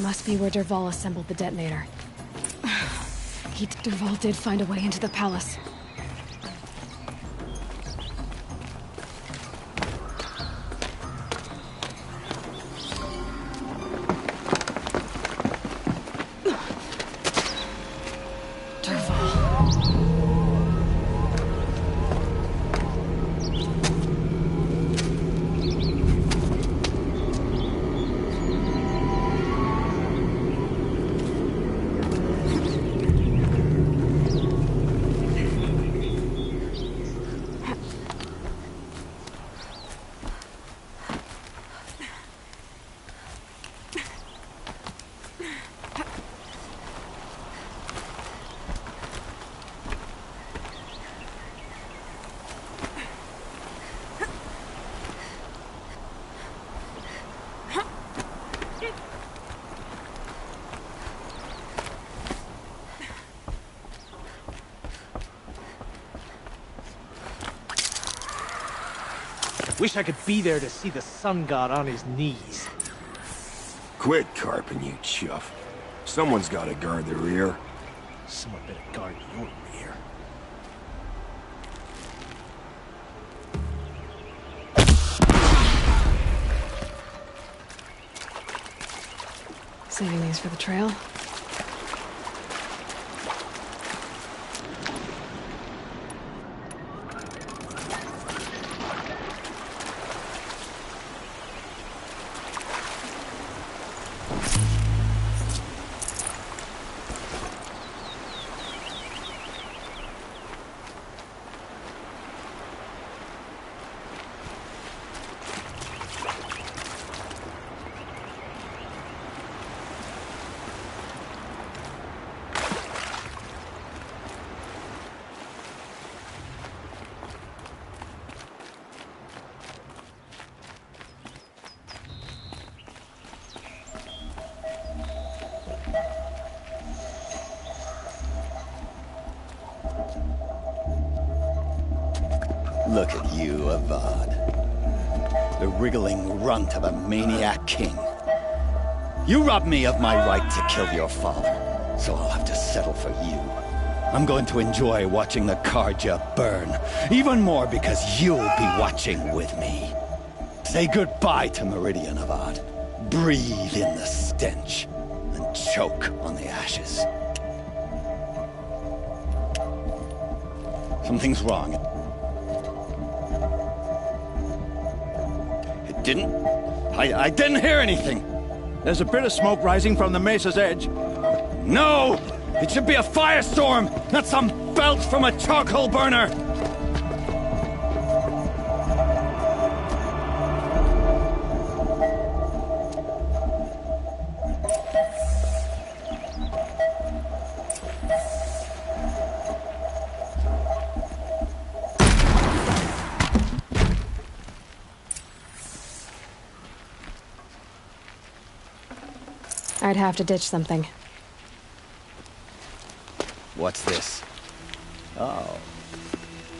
S2: Must be where Dervahl assembled the detonator. Dervahl did find a way into the palace.
S15: Wish I could be there to see the sun god on his knees.
S19: Quit carping, you chuff. Someone's gotta guard the rear.
S15: Someone better guard your rear.
S2: Saving these for the trail.
S20: Look at you, Avad. The wriggling runt of a maniac king. You robbed me of my right to kill your father, so I'll have to settle for you. I'm going to enjoy watching the Karja burn, even more because you'll be watching with me. Say goodbye to Meridian, Avad. Breathe in the stench, and choke on the ashes. Something's wrong. It didn't... I didn't hear anything.
S4: There's a bit of smoke rising from the mesa's edge.
S20: No! It should be a firestorm, not some belch from a charcoal burner!
S2: I'd have to ditch something.
S20: What's this? Oh.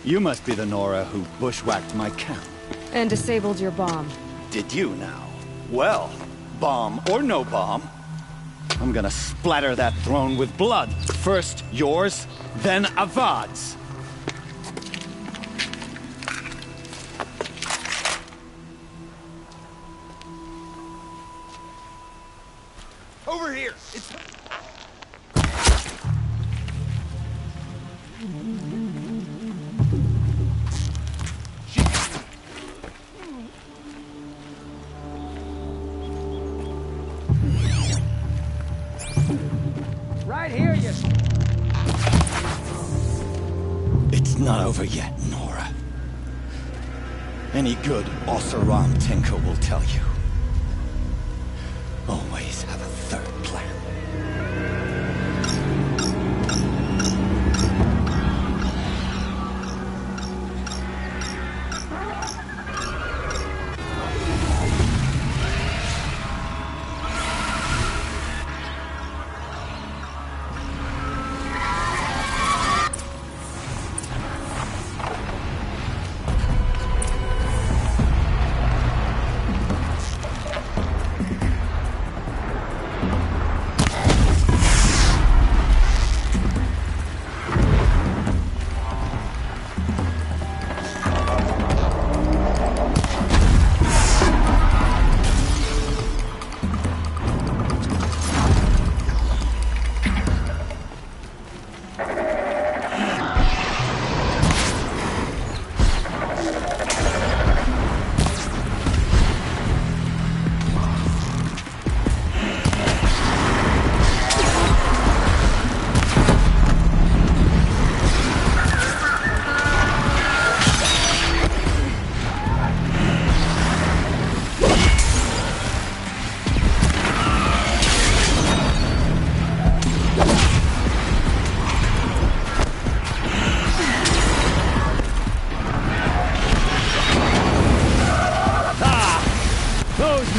S20: You must be the Nora who bushwhacked my camp.
S2: And disabled your bomb.
S20: Did you now? Well, bomb or no bomb, I'm gonna splatter that throne with blood. First yours, then Avad's.
S19: Over here! It's...
S15: Right here, you...
S20: It's not over yet, Nora. Any good Oseram tinker will tell you. Always have a third plan.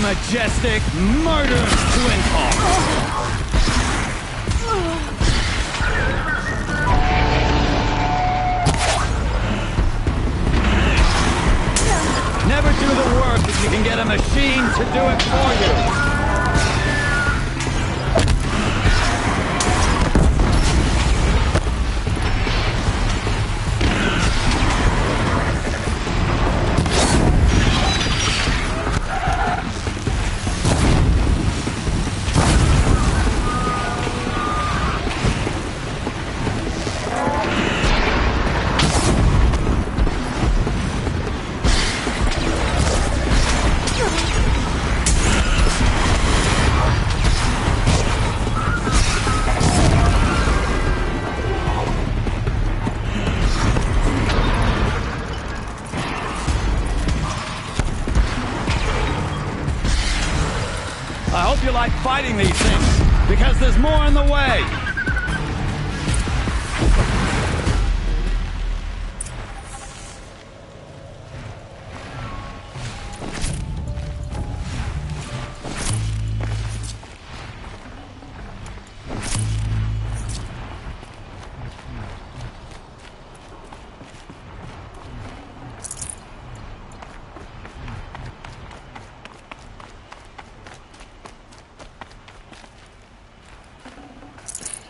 S20: Majestic, murderous twin hawks! Never do the work if you can get a machine to do it for you! I hope you like fighting these things, because there's more in the way!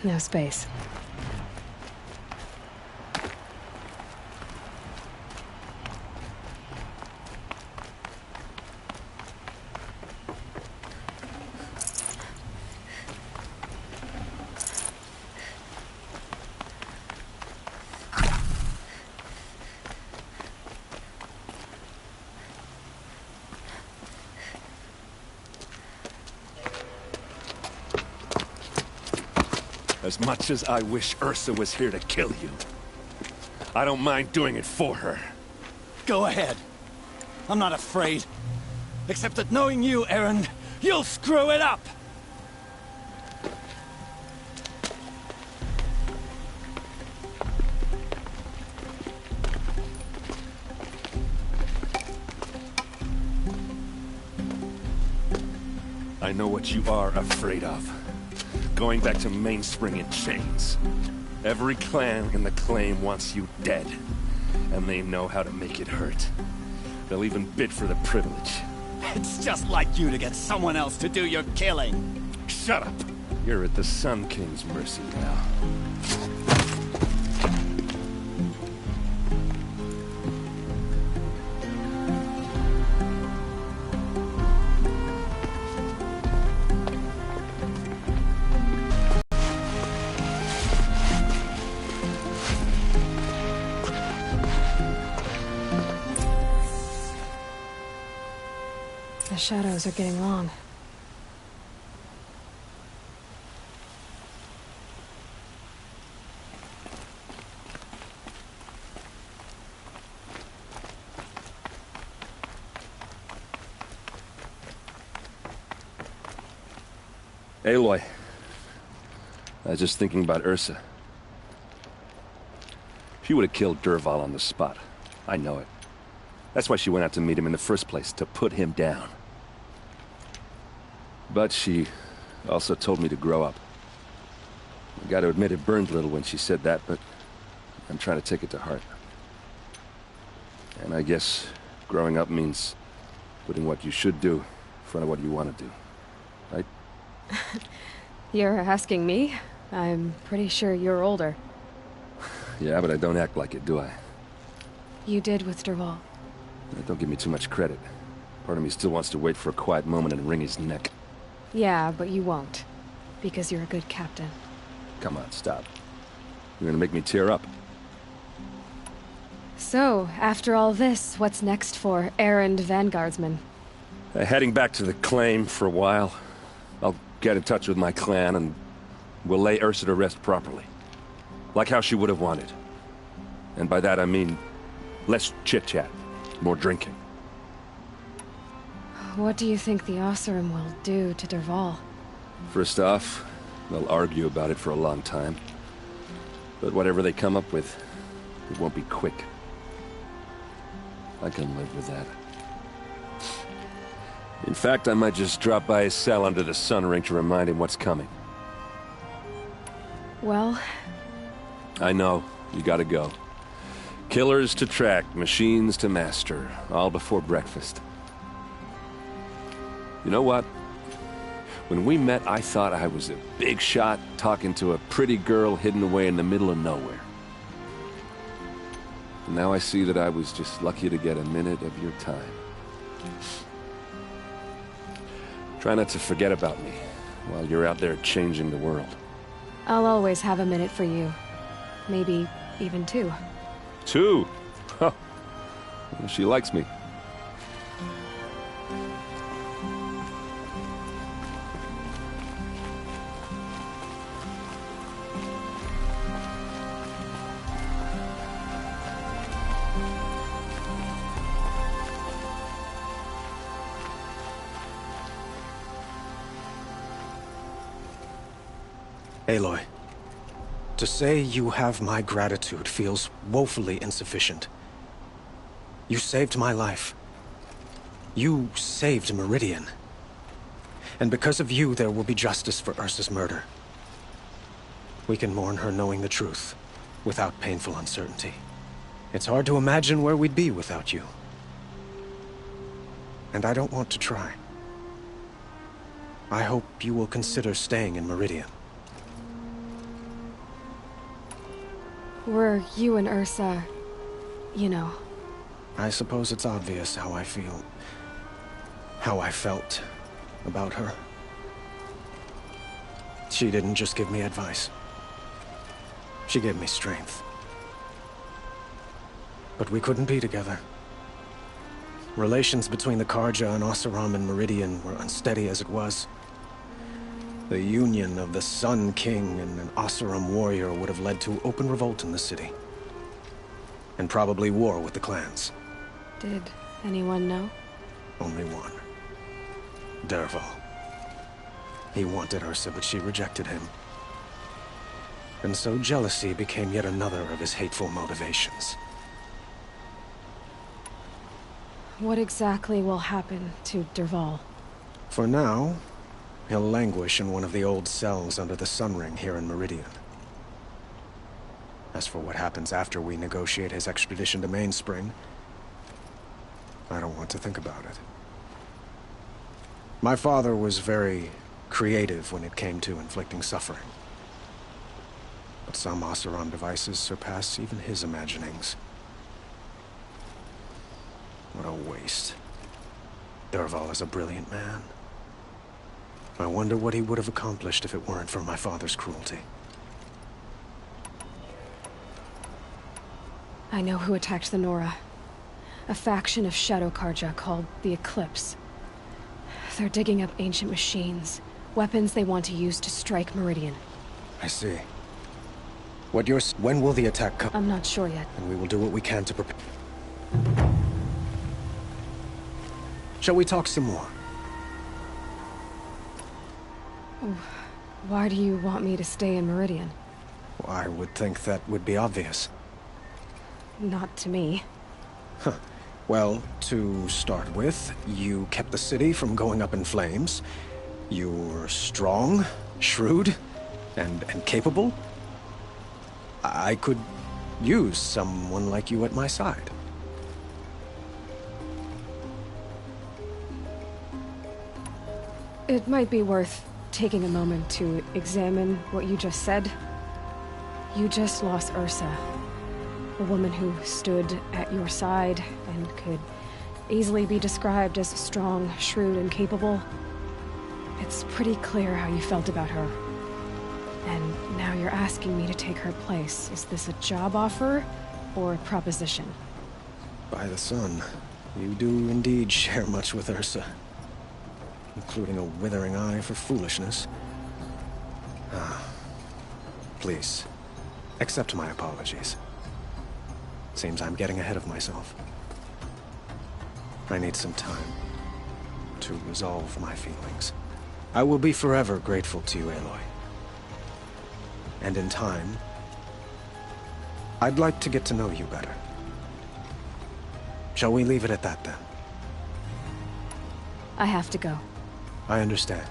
S2: No space.
S8: As much as I wish Ursa was here to kill you, I don't mind doing it for her.
S20: Go ahead. I'm not afraid. Except that knowing you, Erend, you'll screw it up!
S8: I know what you are afraid of. Going back to Mainspring in chains. Every clan in the claim wants you dead. And they know how to make it hurt. They'll even bid for the privilege.
S20: It's just like you to get someone else to do your killing.
S8: Shut up! You're at the Sun King's mercy now.
S2: The shadows are getting long.
S8: Aloy. I was just thinking about Ursa. She would have killed Dervahl on the spot. I know it. That's why she went out to meet him in the first place, to put him down. But she also told me to grow up. I gotta admit it burned a little when she said that, but I'm trying to take it to heart. And I guess growing up means putting what you should do in front of what you want to do. Right?
S2: You're asking me? I'm pretty sure you're older.
S8: Yeah, but I don't act like it, do I?
S2: You did with Dervahl.
S8: Don't give me too much credit. Part of me still wants to wait for a quiet moment and wring his neck.
S2: Yeah, but you won't. Because you're a good captain.
S8: Come on, stop. You're gonna make me tear up.
S2: So, after all this, what's next for Erend Vanguardsman?
S8: Heading back to the claim for a while. I'll get in touch with my clan and we'll lay Ursa to rest properly. Like how she would have wanted. And by that I mean less chit-chat, more drinking.
S2: What do you think the Oseram will do to Dervahl?
S8: First off, they'll argue about it for a long time. But whatever they come up with, it won't be quick. I can live with that. In fact, I might just drop by his cell under the sun ring to remind him what's coming.
S2: Well...
S8: I know, you gotta go. Killers to track, machines to master, all before breakfast. You know what? When we met, I thought I was a big shot talking to a pretty girl hidden away in the middle of nowhere. And now I see that I was just lucky to get a minute of your time. Try not to forget about me while you're out there changing the world.
S2: I'll always have a minute for you. Maybe even two.
S8: Two? Huh. Well, she likes me.
S7: Aloy, to say you have my gratitude feels woefully insufficient. You saved my life. You saved Meridian. And because of you, there will be justice for Ursa's murder. We can mourn her knowing the truth, without painful uncertainty. It's hard to imagine where we'd be without you. And I don't want to try. I hope you will consider staying in Meridian.
S2: Were you and Ursa, you know?
S7: I suppose it's obvious how I feel. How I felt about her. She didn't just give me advice. She gave me strength. But we couldn't be together. Relations between the Karja and Oseram and Meridian were unsteady as it was. The union of the Sun King and an Oseram warrior would have led to open revolt in the city. And probably war with the clans.
S2: Did anyone know?
S7: Only one. Dervahl. He wanted Ursa, but she rejected him. And so jealousy became yet another of his hateful motivations.
S2: What exactly will happen to Dervahl?
S7: For now, he'll languish in one of the old cells under the Sun Ring here in Meridian. As for what happens after we negotiate his extradition to Mainspring, I don't want to think about it. My father was very creative when it came to inflicting suffering. But some Oseram devices surpass even his imaginings. What a waste. Dervahl is a brilliant man. I wonder what he would have accomplished if it weren't for my father's cruelty.
S2: I know who attacked the Nora. A faction of Shadow Karja called the Eclipse. They're digging up ancient machines, weapons they want to use to strike Meridian.
S7: I see. When will the attack come?
S2: I'm not sure yet.
S7: And we will do what we can to prepare. Shall we talk some more?
S2: Why do you want me to stay in Meridian?
S7: Well, I would think that would be obvious.
S2: Not to me.
S7: Huh. Well, to start with, you kept the city from going up in flames. You're strong, shrewd, and capable. I could use someone like you at my side.
S2: It might be worth taking a moment to examine what you just said. You just lost Ursa. A woman who stood at your side and could easily be described as strong, shrewd, and capable. It's pretty clear how you felt about her. And now you're asking me to take her place. Is this a job offer or a proposition?
S7: By the sun, you do indeed share much with Ursa. Including a withering eye for foolishness. Please, accept my apologies. Seems I'm getting ahead of myself. I need some time to resolve my feelings. I will be forever grateful to you, Aloy. And in time, I'd like to get to know you better. Shall we leave it at that, then?
S2: I have to go.
S7: I understand.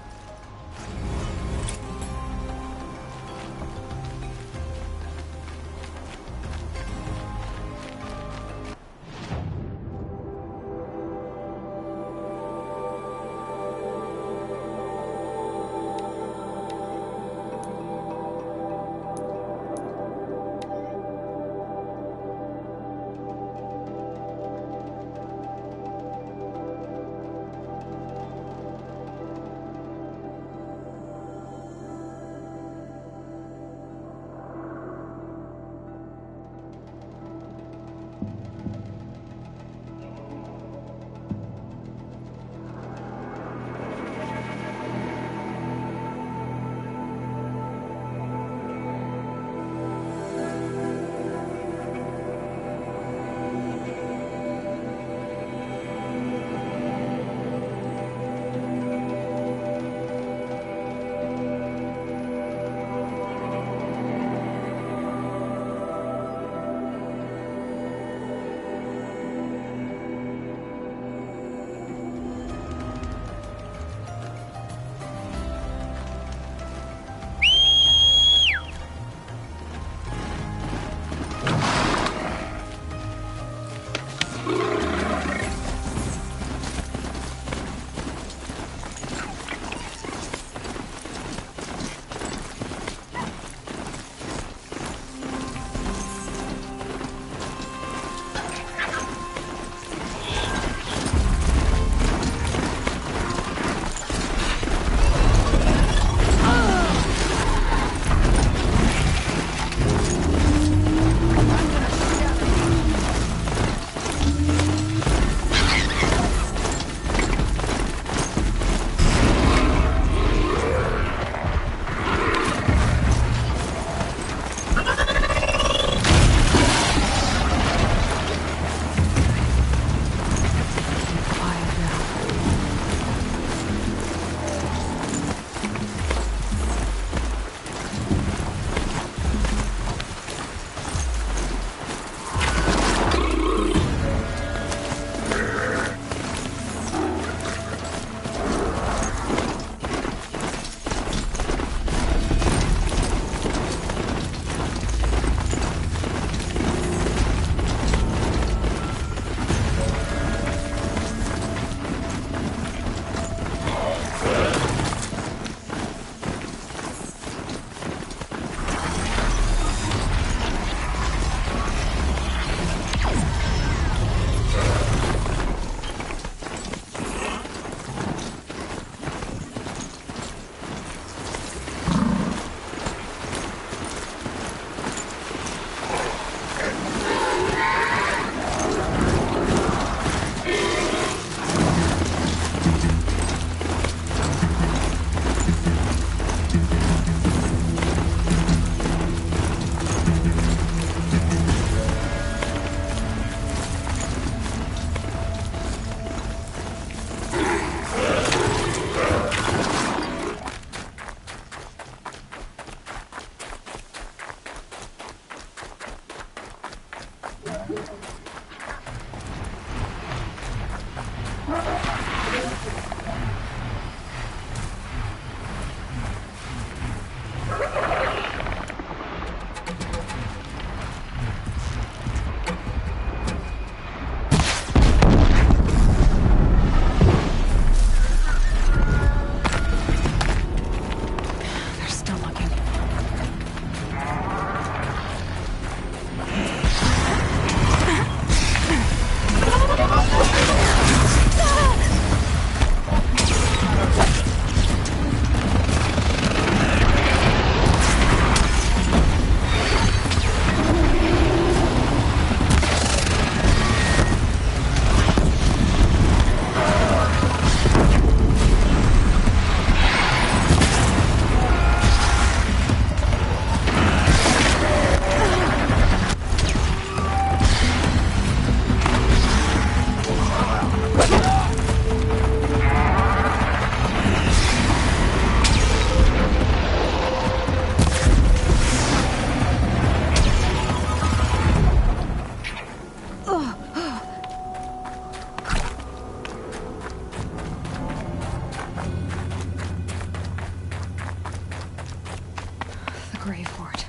S2: Grave Hoard.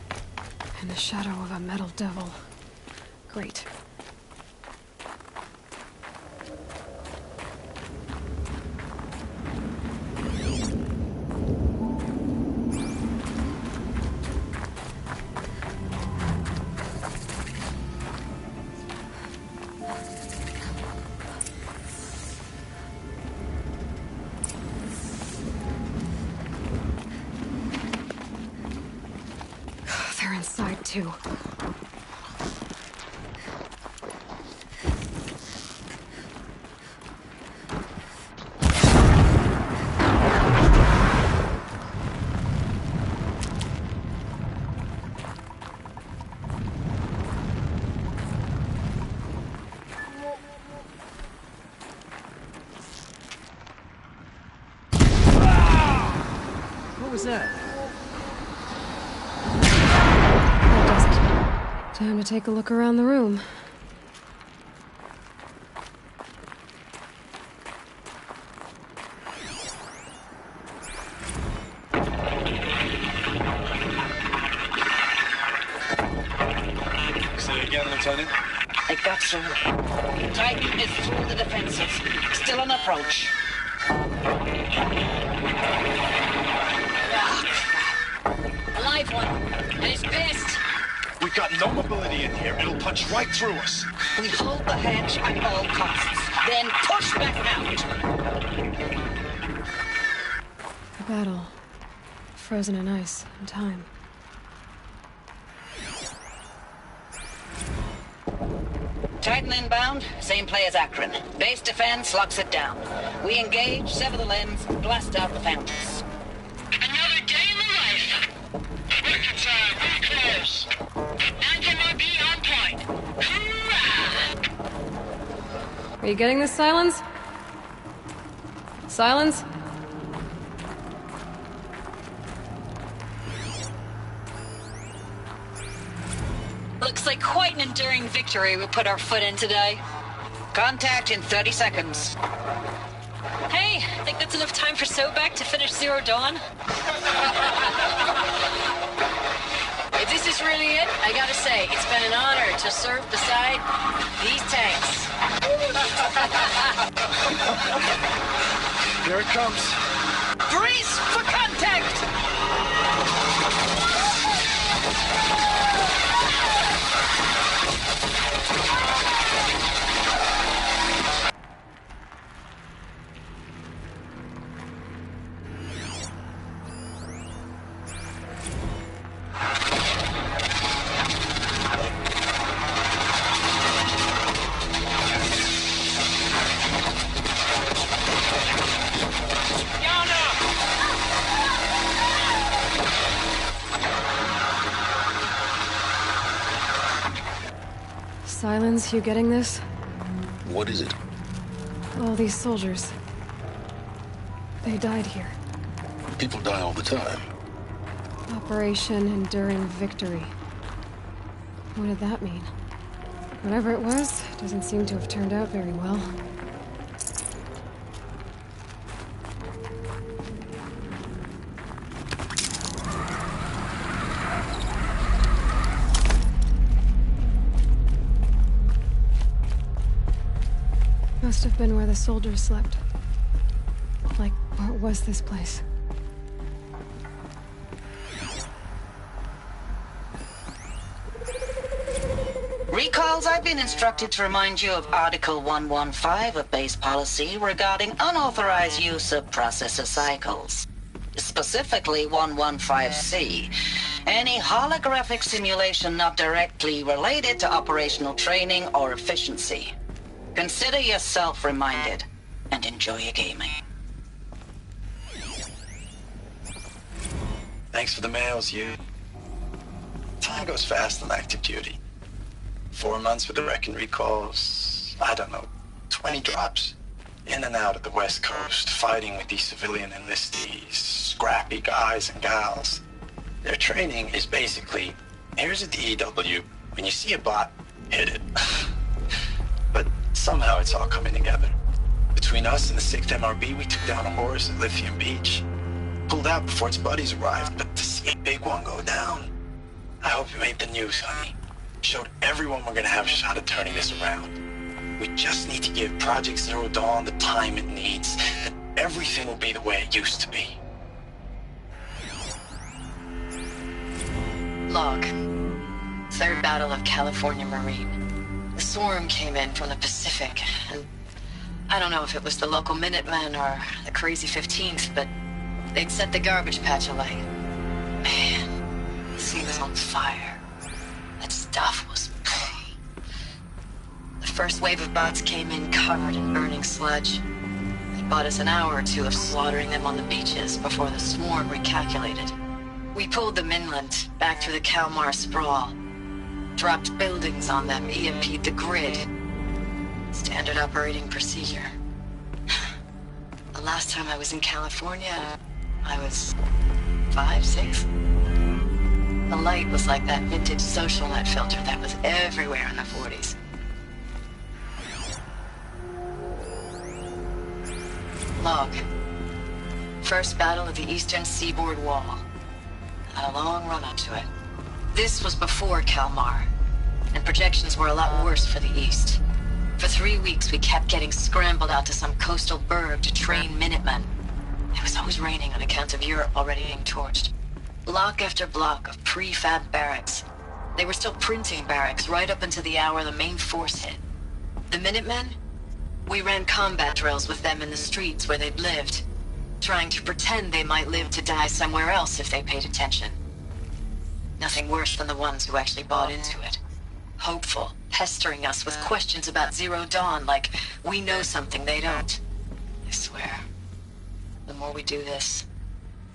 S2: In the shadow of a metal devil. Great. They're inside too.
S15: What was that?
S2: Time to take a look around the room.
S11: Say again, Lieutenant.
S21: I got some. Titan is through the defenses. Still on approach. A live one. And he's pissed.
S22: We've got no mobility in here. It'll punch right through us.
S21: We hold the hedge at all costs. Then push back out.
S2: The battle. Frozen in ice and time.
S21: Titan inbound, same play as Akron. Base defense locks it down. We engage, sever the limbs, blast out the fountains.
S12: Another day in the life. Record time, we're close. Anti-MRB on point. Hoorah!
S2: Are you getting this, Silence? Silence?
S3: Looks like quite an enduring victory we put our foot in today.
S21: Contact in 30 seconds.
S3: Hey, think that's enough time for Sobek to finish Zero Dawn?
S21: If this is really it, I gotta say, it's been an honor to serve beside these tanks.
S22: Here it comes.
S21: Brace for contact!
S2: Silence, you getting this?
S19: What is it?
S2: All these soldiers. They died here.
S19: People die all the time.
S2: Operation Enduring Victory. What did that mean? Whatever it was, doesn't seem to have turned out very well. Must have been where the soldiers slept. Like, what was this place?
S21: Recalls, I've been instructed to remind you of Article 115 of base policy regarding unauthorized use of processor cycles. Specifically 115C. Any holographic simulation not directly related to operational training or efficiency. Consider yourself reminded, and enjoy your gaming.
S11: Thanks for the mails, you. Time goes fast on active duty. 4 months with the Reckon recalls, I don't know, 20 drops. In and out of the West Coast, fighting with these civilian enlistees, scrappy guys and gals. Their training is basically, here's a DEW, when you see a bot, hit it. But somehow it's all coming together. Between us and the 6th MRB, we took down a horse at Lithium Beach. Pulled out before its buddies arrived, but to see a big one go down. I hope you made the news, honey. Showed everyone we're gonna have a shot at turning this around. We just need to give Project Zero Dawn the time it needs, and everything will be the way it used to be.
S1: Log. 3rd Battle of California Marine. The swarm came in from the Pacific, and I don't know if it was the local Minutemen or the crazy 15th, but they'd set the garbage patch alight. Man, the sea was on fire. That stuff was... The first wave of bots came in covered in burning sludge. It bought us an hour or two of slaughtering them on the beaches before the swarm recalculated. We pulled them inland, back through the Kalmar sprawl. Dropped buildings on them, EMP'd the grid. Standard operating procedure. The last time I was in California, I was 5, 6? The light was like that vintage social net filter that was everywhere in the 40s. Log. First battle of the eastern seaboard wall. Had a long run up to it. This was before Kalmar, and projections were a lot worse for the east. For 3 weeks, we kept getting scrambled out to some coastal burg to train Minutemen. It was always raining on account of Europe already being torched. Block after block of prefab barracks. They were still printing barracks right up until the hour the main force hit. The Minutemen? We ran combat drills with them in the streets where they'd lived, trying to pretend they might live to die somewhere else if they paid attention. Nothing worse than the ones who actually bought into it. Hopeful, pestering us with questions about Zero Dawn like we know something they don't. I swear, the more we do this,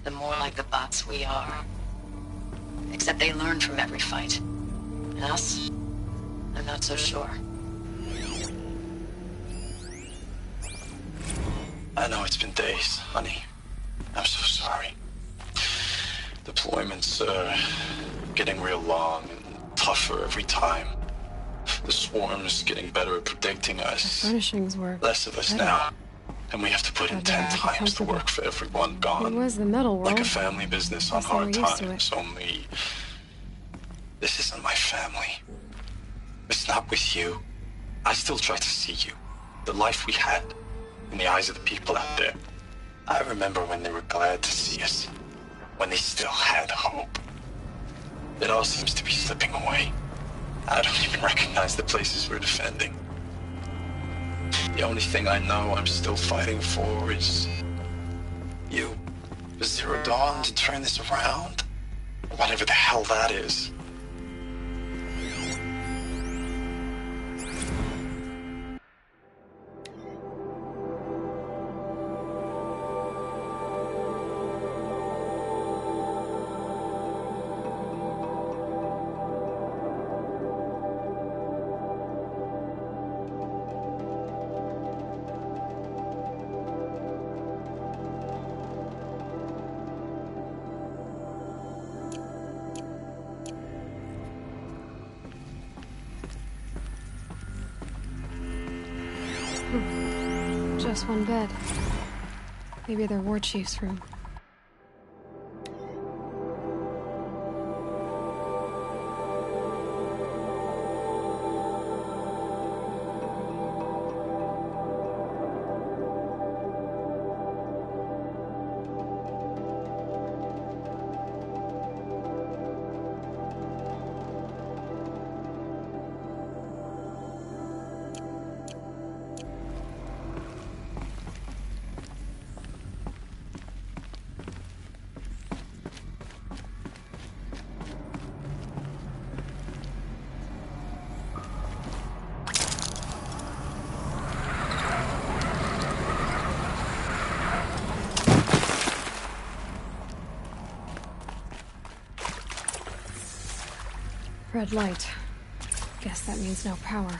S1: the more like the bots we are. Except they learn from every fight. And us? I'm not so sure.
S11: I know it's been days, honey. I'm so sorry. Deployments are getting real long and tougher every time. The swarm's getting better at predicting us.
S2: The furnishings were
S11: less of us
S2: better.
S11: now. And we have to put in 10 times the work for everyone gone.
S2: It was the metal world.
S11: Like a family business on
S2: Guess they were
S11: hard
S2: used to
S11: times, only... This isn't my family. It's not with you. I still try to see you. The life we had. In the eyes of the people out there. I remember when they were glad to see us. When they still had hope. It all seems to be slipping away. I don't even recognize the places we're defending. The only thing I know I'm still fighting for is... you. For Zero Dawn to turn this around? Whatever the hell that is.
S2: Just one bed. Maybe their war chief's room. Red light. Guess that means no power.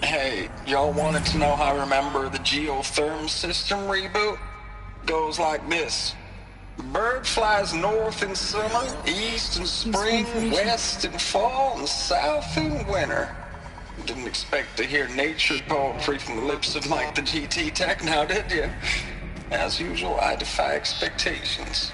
S6: Hey, y'all wanted to know how I remember the geotherm system reboot? Goes like this. The bird flies north in summer, east in spring, west in fall, and south in winter. Didn't expect to hear nature poetry from the lips of Mike the GT Tech now, did you? As usual, I defy expectations.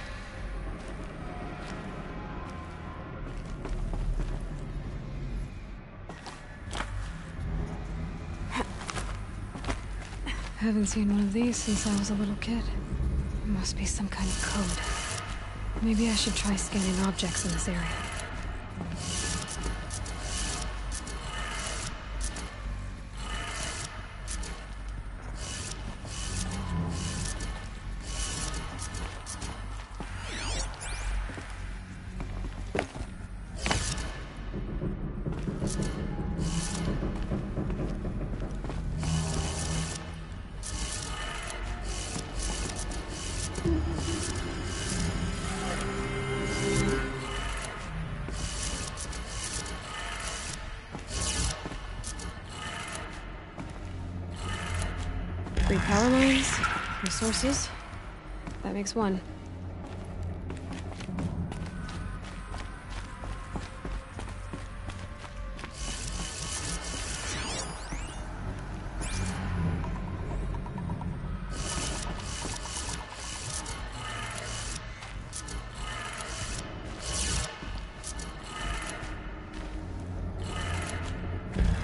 S2: Haven't seen one of these since I was a little kid. It must be some kind of code. Maybe I should try scanning objects in this area. Three power lines, resources. That makes one.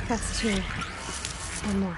S2: That's two. One more.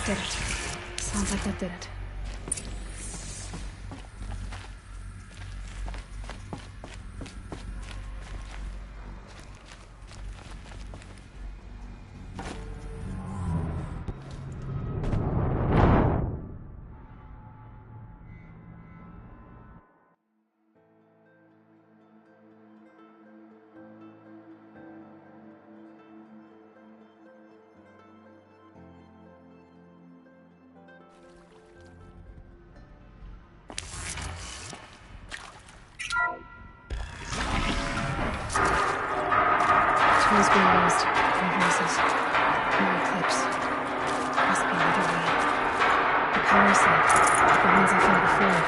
S2: Did it. Sounds like that did it. Tools being raised. No voices. No eclipse. Must be another way. The power set. The ones I found before.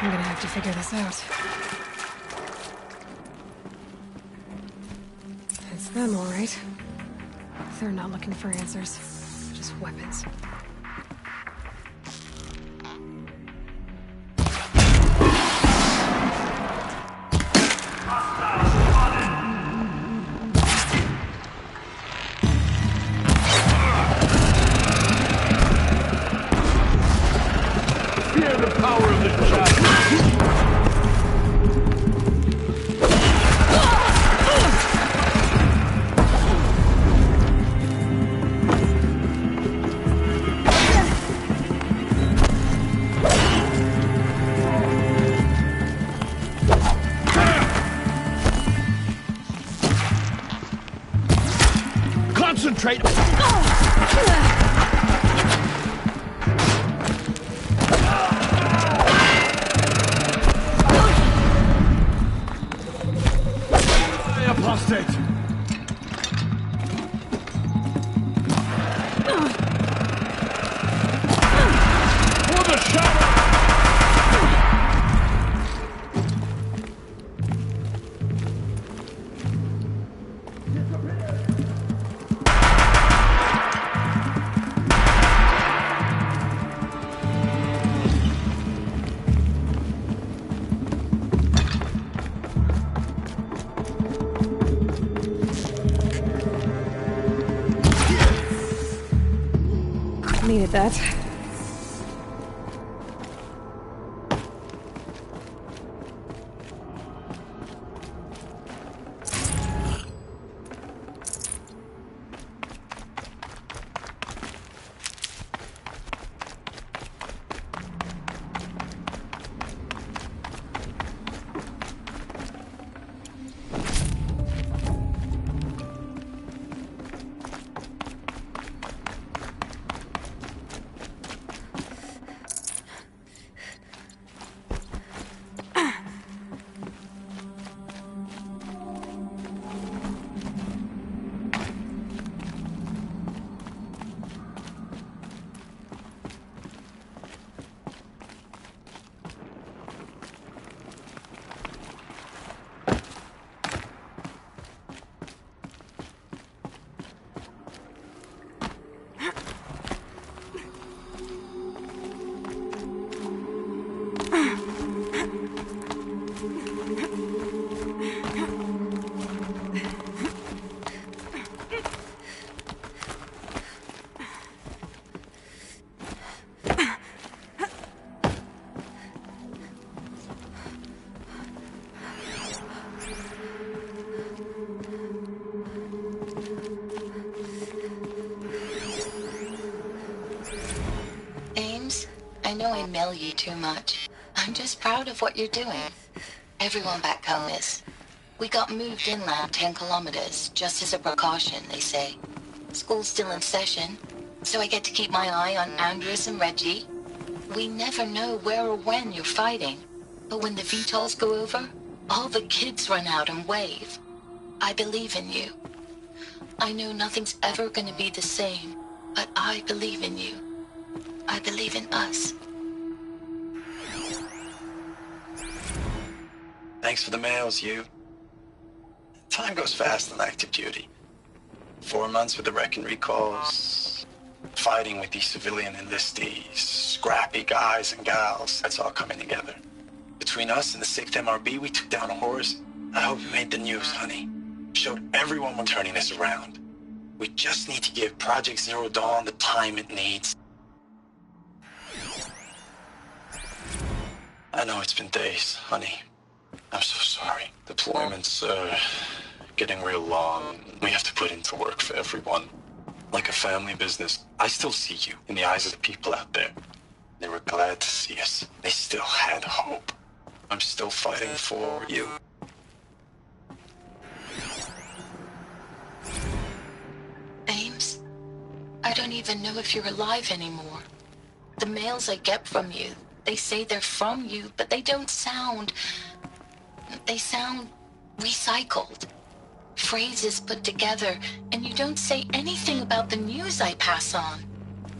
S2: I'm gonna have to figure this out. I'm alright. They're not looking for answers, just weapons.
S12: Fear the power of the shadow.
S9: Concentrate! Apostate! For the shadow!
S2: Needed that.
S1: I know I mail you too much. I'm just proud of what you're doing. Everyone back home is. We got moved inland 10 kilometers, just as a precaution, they say. School's still in session, so I get to keep my eye on Andres and Reggie. We never know where or when you're fighting, but when the VTOLs go over, all the kids run out and wave. I believe in you. I know nothing's ever gonna be the same, but I believe in you. I believe in us.
S11: Thanks for the mails, you. Time goes fast on active duty. 4 months with the Reckon recalls, fighting with these civilian enlistees, scrappy guys and gals, that's all coming together. Between us and the 6th MRB, we took down a horse. I hope we made the news, honey. Showed everyone we're turning this around. We just need to give Project Zero Dawn the time it needs. I know it's been days, honey. I'm so sorry. Deployments, getting real long. We have to put into work for everyone. Like a family business. I still see you in the eyes of the people out there. They were glad to see us. They still had hope. I'm still fighting for you.
S1: Ames, I don't even know if you're alive anymore. The mails I get from you, they say they're from you, but they don't sound... They sound recycled. Phrases put together, and you don't say anything about the news I pass on.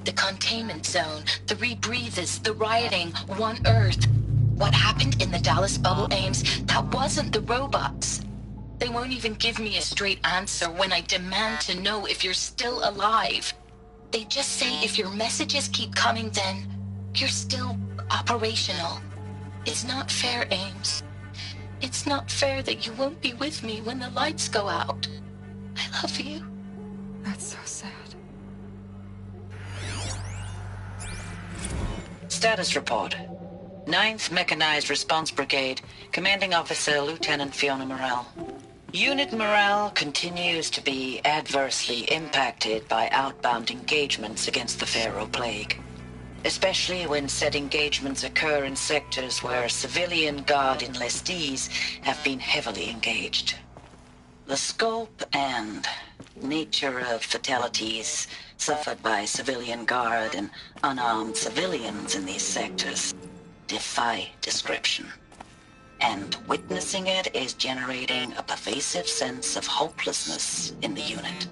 S1: The containment zone, the rebreathers, the rioting, One Earth. What happened in the Dallas bubble, Ames, that wasn't the robots. They won't even give me a straight answer when I demand to know if you're still alive. They just say if your messages keep coming, then you're still operational. It's not fair, Ames. It's not fair that you won't be with me when the lights go out. I love you.
S2: That's so sad.
S21: Status report. 9th Mechanized Response Brigade, Commanding Officer Lieutenant Fiona Morrell. Unit morale continues to be adversely impacted by outbound engagements against the Pharaoh Plague, especially when said engagements occur in sectors where civilian guard enlistees have been heavily engaged. The scope and nature of fatalities suffered by civilian guard and unarmed civilians in these sectors defy description. And witnessing it is generating a pervasive sense of hopelessness in the unit.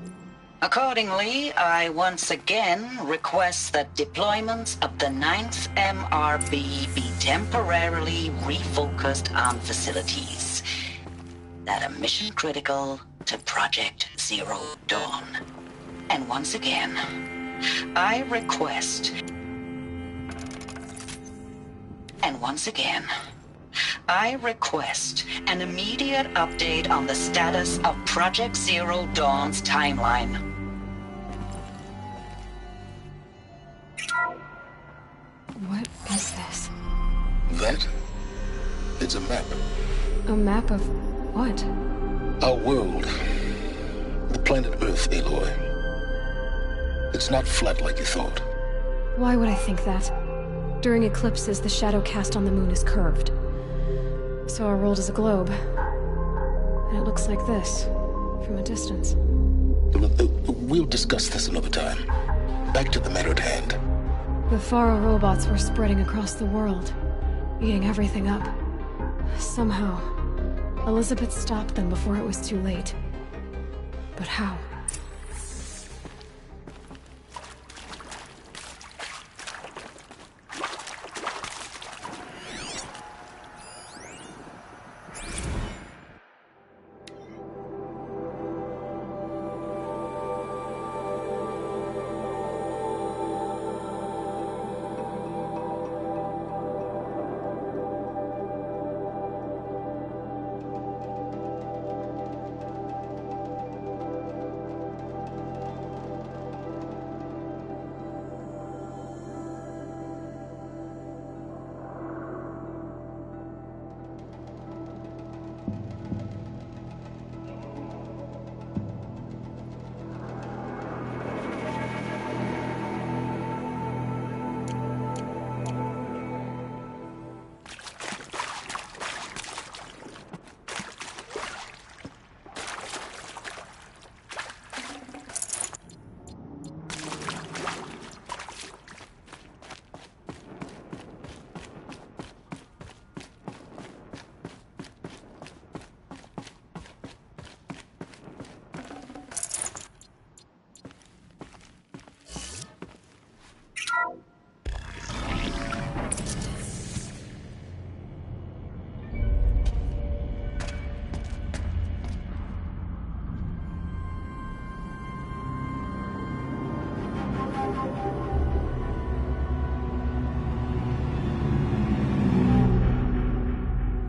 S21: Accordingly, I once again request that deployments of the 9th MRB be temporarily refocused on facilities that are mission critical to Project Zero Dawn. And once again, I request... I request an immediate update on the status of Project Zero Dawn's timeline.
S2: What is this?
S5: That? It's a map.
S2: A map of what?
S5: Our world. The planet Earth, Aloy. It's not flat like you thought.
S2: Why would I think that? During eclipses, the shadow cast on the moon is curved. So our world is a globe. And it looks like this, from a distance.
S5: We'll discuss this another time. Back to the matter at hand.
S2: The Faro robots were spreading across the world, eating everything up. Somehow, Elizabeth stopped them before it was too late. But how?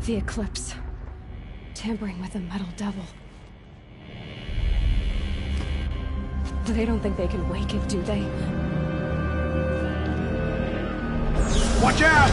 S2: The eclipse. Tampering with the metal devil. They don't think they can wake it, do they?
S12: Watch out!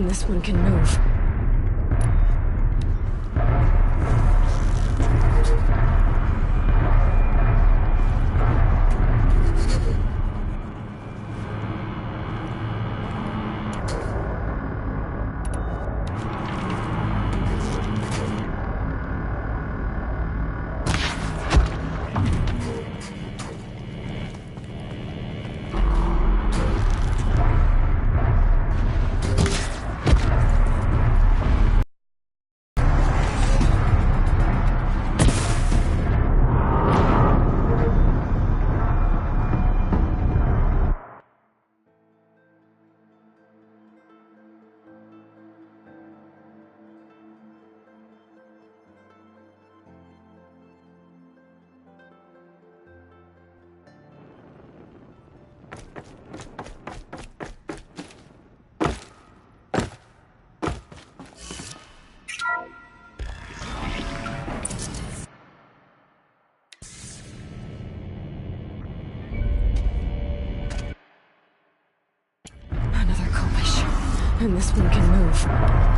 S2: This one can move. And this one can move.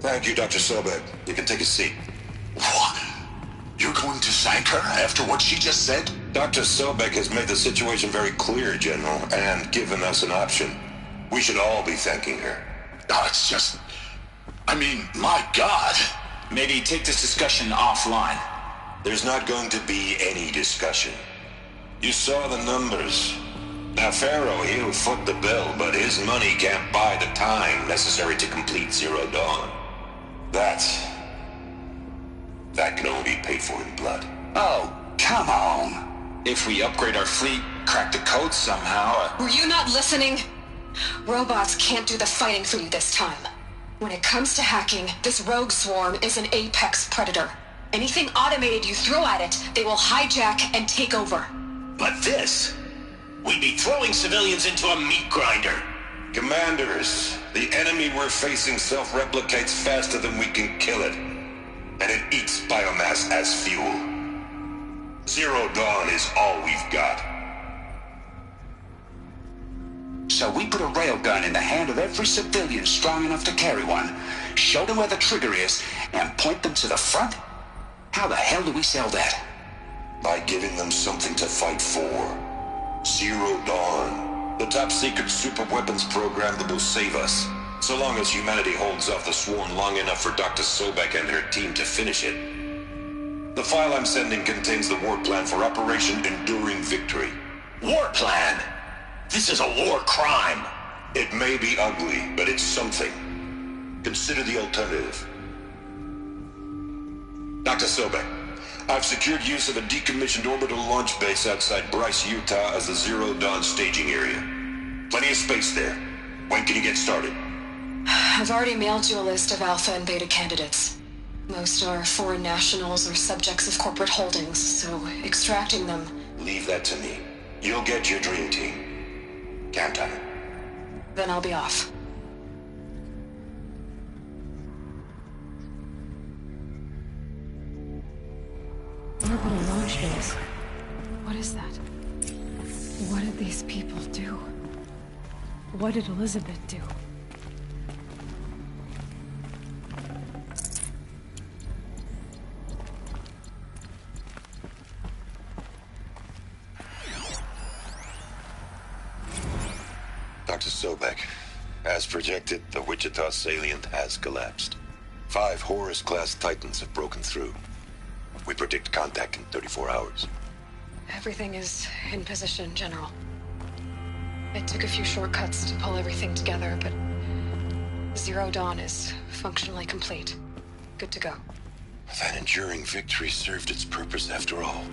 S19: Thank you, Dr. Sobek. You can take a seat.
S22: What? You're going to thank her after what she just said?
S19: Dr. Sobek has made the situation very clear, General, and given us an option. We should all be thanking her.
S22: Oh, it's just... I mean, my God.
S10: Maybe take this discussion offline.
S19: There's not going to be any discussion. You saw the numbers. Now, Pharaoh, he'll foot the bill, but his money can't buy the time necessary to complete Zero Dawn. That can only be paid for in blood.
S10: Oh, come on. If we upgrade our fleet, crack the code somehow...
S2: Were you not listening? Robots can't do the fighting for you this time. When it comes to hacking, this rogue swarm is an apex predator. Anything automated you throw at it, they will hijack and take over.
S22: But this... we'd be throwing civilians into a meat grinder.
S19: Commanders, the enemy we're facing self-replicates faster than we can kill it. And it eats biomass as fuel. Zero Dawn is all we've got.
S10: So we put a railgun in the hand of every civilian strong enough to carry one, show them where the trigger is, and point them to the front? How the hell do we sell that?
S19: By giving them something to fight for. Zero Dawn, the top-secret superweapons program that will save us, so long as humanity holds off the swarm long enough for Dr. Sobek and her team to finish it. The file I'm sending contains the war plan for Operation Enduring Victory.
S22: War plan? This is a war crime.
S19: It may be ugly, but it's something. Consider the alternative. Dr. Sobek, I've secured use of a decommissioned orbital launch base outside Bryce, Utah as the Zero Dawn staging area. Plenty of space there. When can you get started?
S2: I've already mailed you a list of Alpha and Beta candidates. Most are foreign nationals or subjects of corporate holdings, so extracting them...
S19: Leave that to me. You'll get your dream team. Count on it.
S2: Then I'll be off. Orbital launch base. What is that? What did these people do? What did Elizabeth do?
S19: Dr. Sobek, as projected, the Wichita salient has collapsed. 5 Horus-class Titans have broken through. We predict contact in 34 hours.
S2: Everything is in position, General. It took a few shortcuts to pull everything together, but Zero Dawn is functionally complete. Good to go.
S19: That enduring victory served its purpose after all.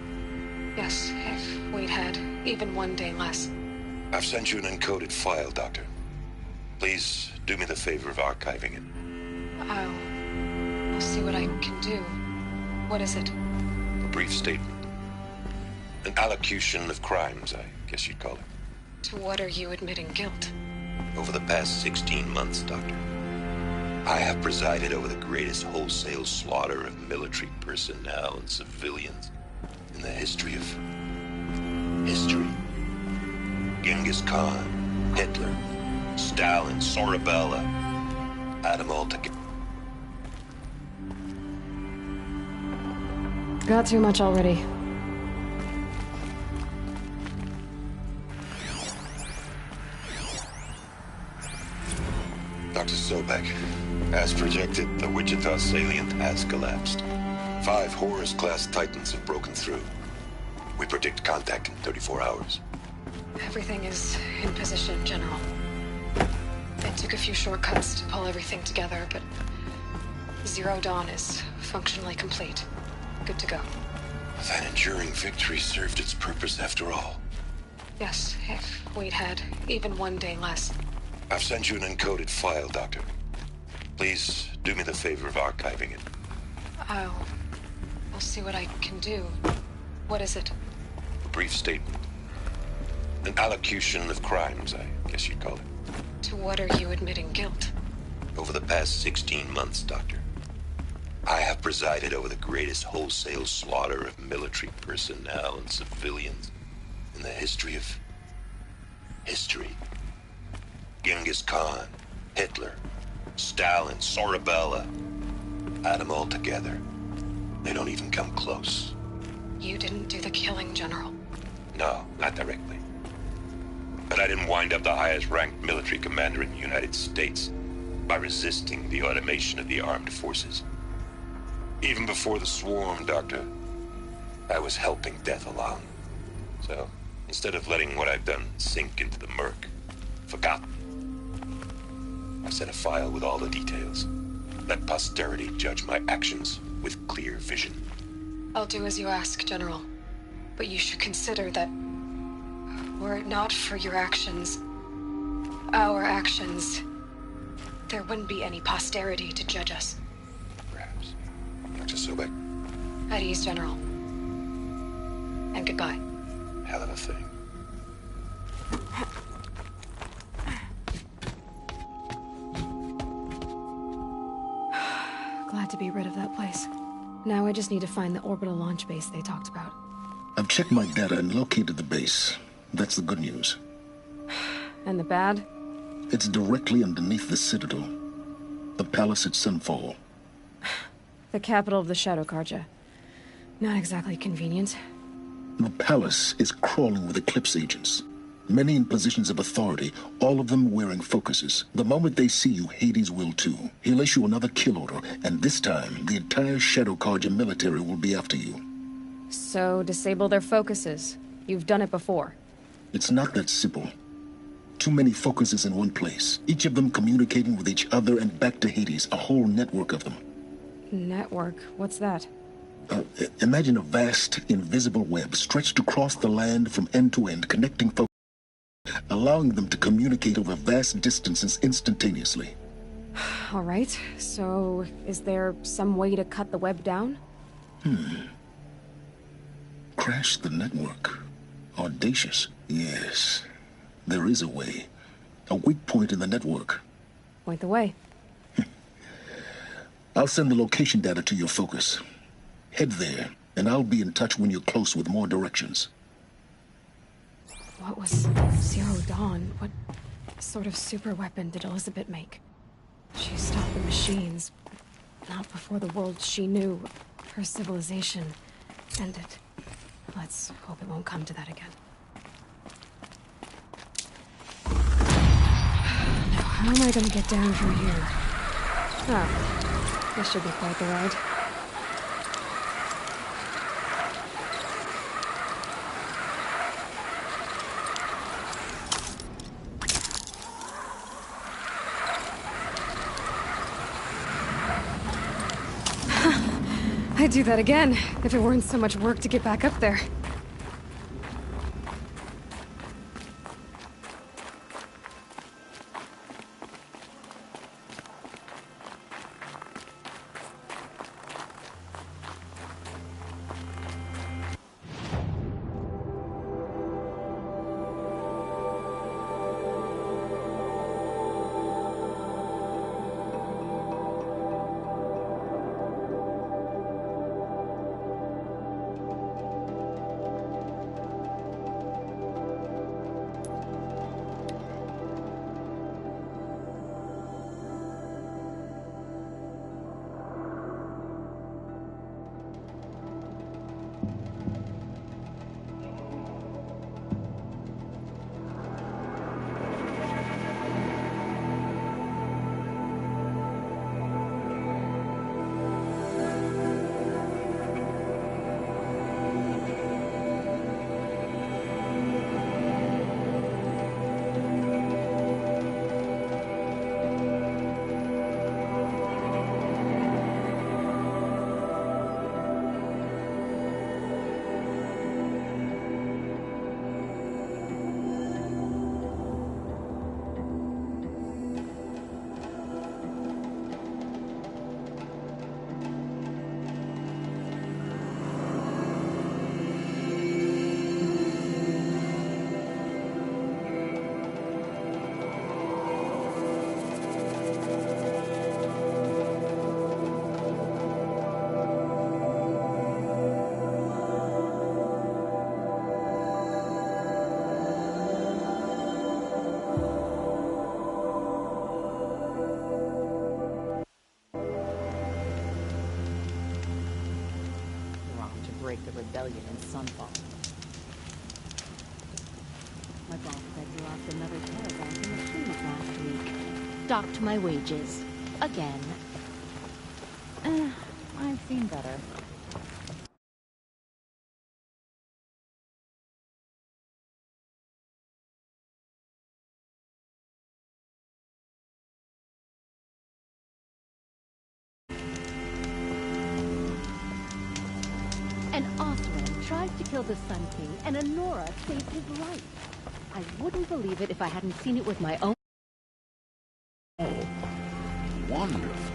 S2: Yes, if we'd had even one day less.
S19: I've sent you an encoded file, Doctor. Please do me the favor of archiving it.
S2: I'll see what I can do. What is it?
S19: A brief statement. An allocution of crimes, I guess you'd call it.
S2: To what are you admitting guilt?
S19: Over the past 16 months, Doctor, I have presided over the greatest wholesale slaughter of military personnel and civilians in the history of... history. Genghis Khan, Hitler, Stalin, Sorabella. Add them all together.
S2: Got too much already.
S19: Dr. Sobek, as projected, the Wichita salient has collapsed. 5 Horus-class Titans have broken through. We predict contact in 34 hours.
S2: Everything is in position, General. It took a few shortcuts to pull everything together, but Zero Dawn is functionally complete. Good to go.
S19: That enduring victory served its purpose after all.
S2: Yes, if we'd had even one day less.
S19: I've sent you an encoded file, Doctor. Please do me the favor of archiving it.
S2: I'll see what I can do. What is it?
S19: A brief statement. An allocution of crimes, I guess you'd call it.
S2: To what are you admitting guilt?
S19: Over the past 16 months, Doctor, I have presided over the greatest wholesale slaughter of military personnel and civilians in the history of... history. Genghis Khan, Hitler, Stalin, Sorabella. Add them all together. They don't even come close.
S2: You didn't do the killing, General.
S19: No, not directly. But I didn't wind up the highest-ranked military commander in the United States by resisting the automation of the armed forces. Even before the swarm, Doctor, I was helping death along. So, instead of letting what I've done sink into the murk, forgotten, I set a file with all the details. Let posterity judge my actions with clear vision.
S2: I'll do as you ask, General. But you should consider that were it not for your actions, our actions, there wouldn't be any posterity to judge us.
S19: Perhaps. Dr. Sobek.
S2: At ease, General. And goodbye.
S19: Hell of a thing.
S2: Glad to be rid of that place. Now I just need to find the orbital launch base they talked about.
S5: I've checked my data and located the base. That's the good news.
S2: And the bad?
S5: It's directly underneath the Citadel. The palace at Sunfall.
S2: The capital of the Shadow Carja. Not exactly convenient.
S5: The palace is crawling with Eclipse agents. Many in positions of authority, all of them wearing focuses. The moment they see you, Hades will too. He'll issue another kill order, and this time, the entire Shadow Carja military will be after you.
S2: So, disable their focuses. You've done it before.
S5: It's not that simple. Too many focuses in one place, each of them communicating with each other and back to Hades, a whole network of them.
S2: Network? What's that?
S5: Imagine a vast, invisible web stretched across the land from end to end, connecting focuses, allowing them to communicate over vast distances instantaneously.
S2: All right, so is there some way to cut the web down?
S5: Crash the network. Audacious. Yes, there is a way. A weak point in the network.
S2: Point the way.
S5: I'll send the location data to your focus. Head there, and I'll be in touch when you're close with more directions.
S2: What was Zero Dawn? What sort of super weapon did Elizabeth make? She stopped the machines, but not before the world she knew, her civilization, ended. Let's hope it won't come to that again. Now, how am I gonna get down from here? Oh, this should be quite the ride. I'd do that again, if it weren't so much work to get back up there.
S13: break the rebellion in Sunfall. My boss said you lost another caravan to machines last week. Docked my wages. Again. I've seen better. An Osran tried to kill the Sun King, and Honora saved his life. I wouldn't believe it if I hadn't seen it with my own...
S14: Oh, wonderful.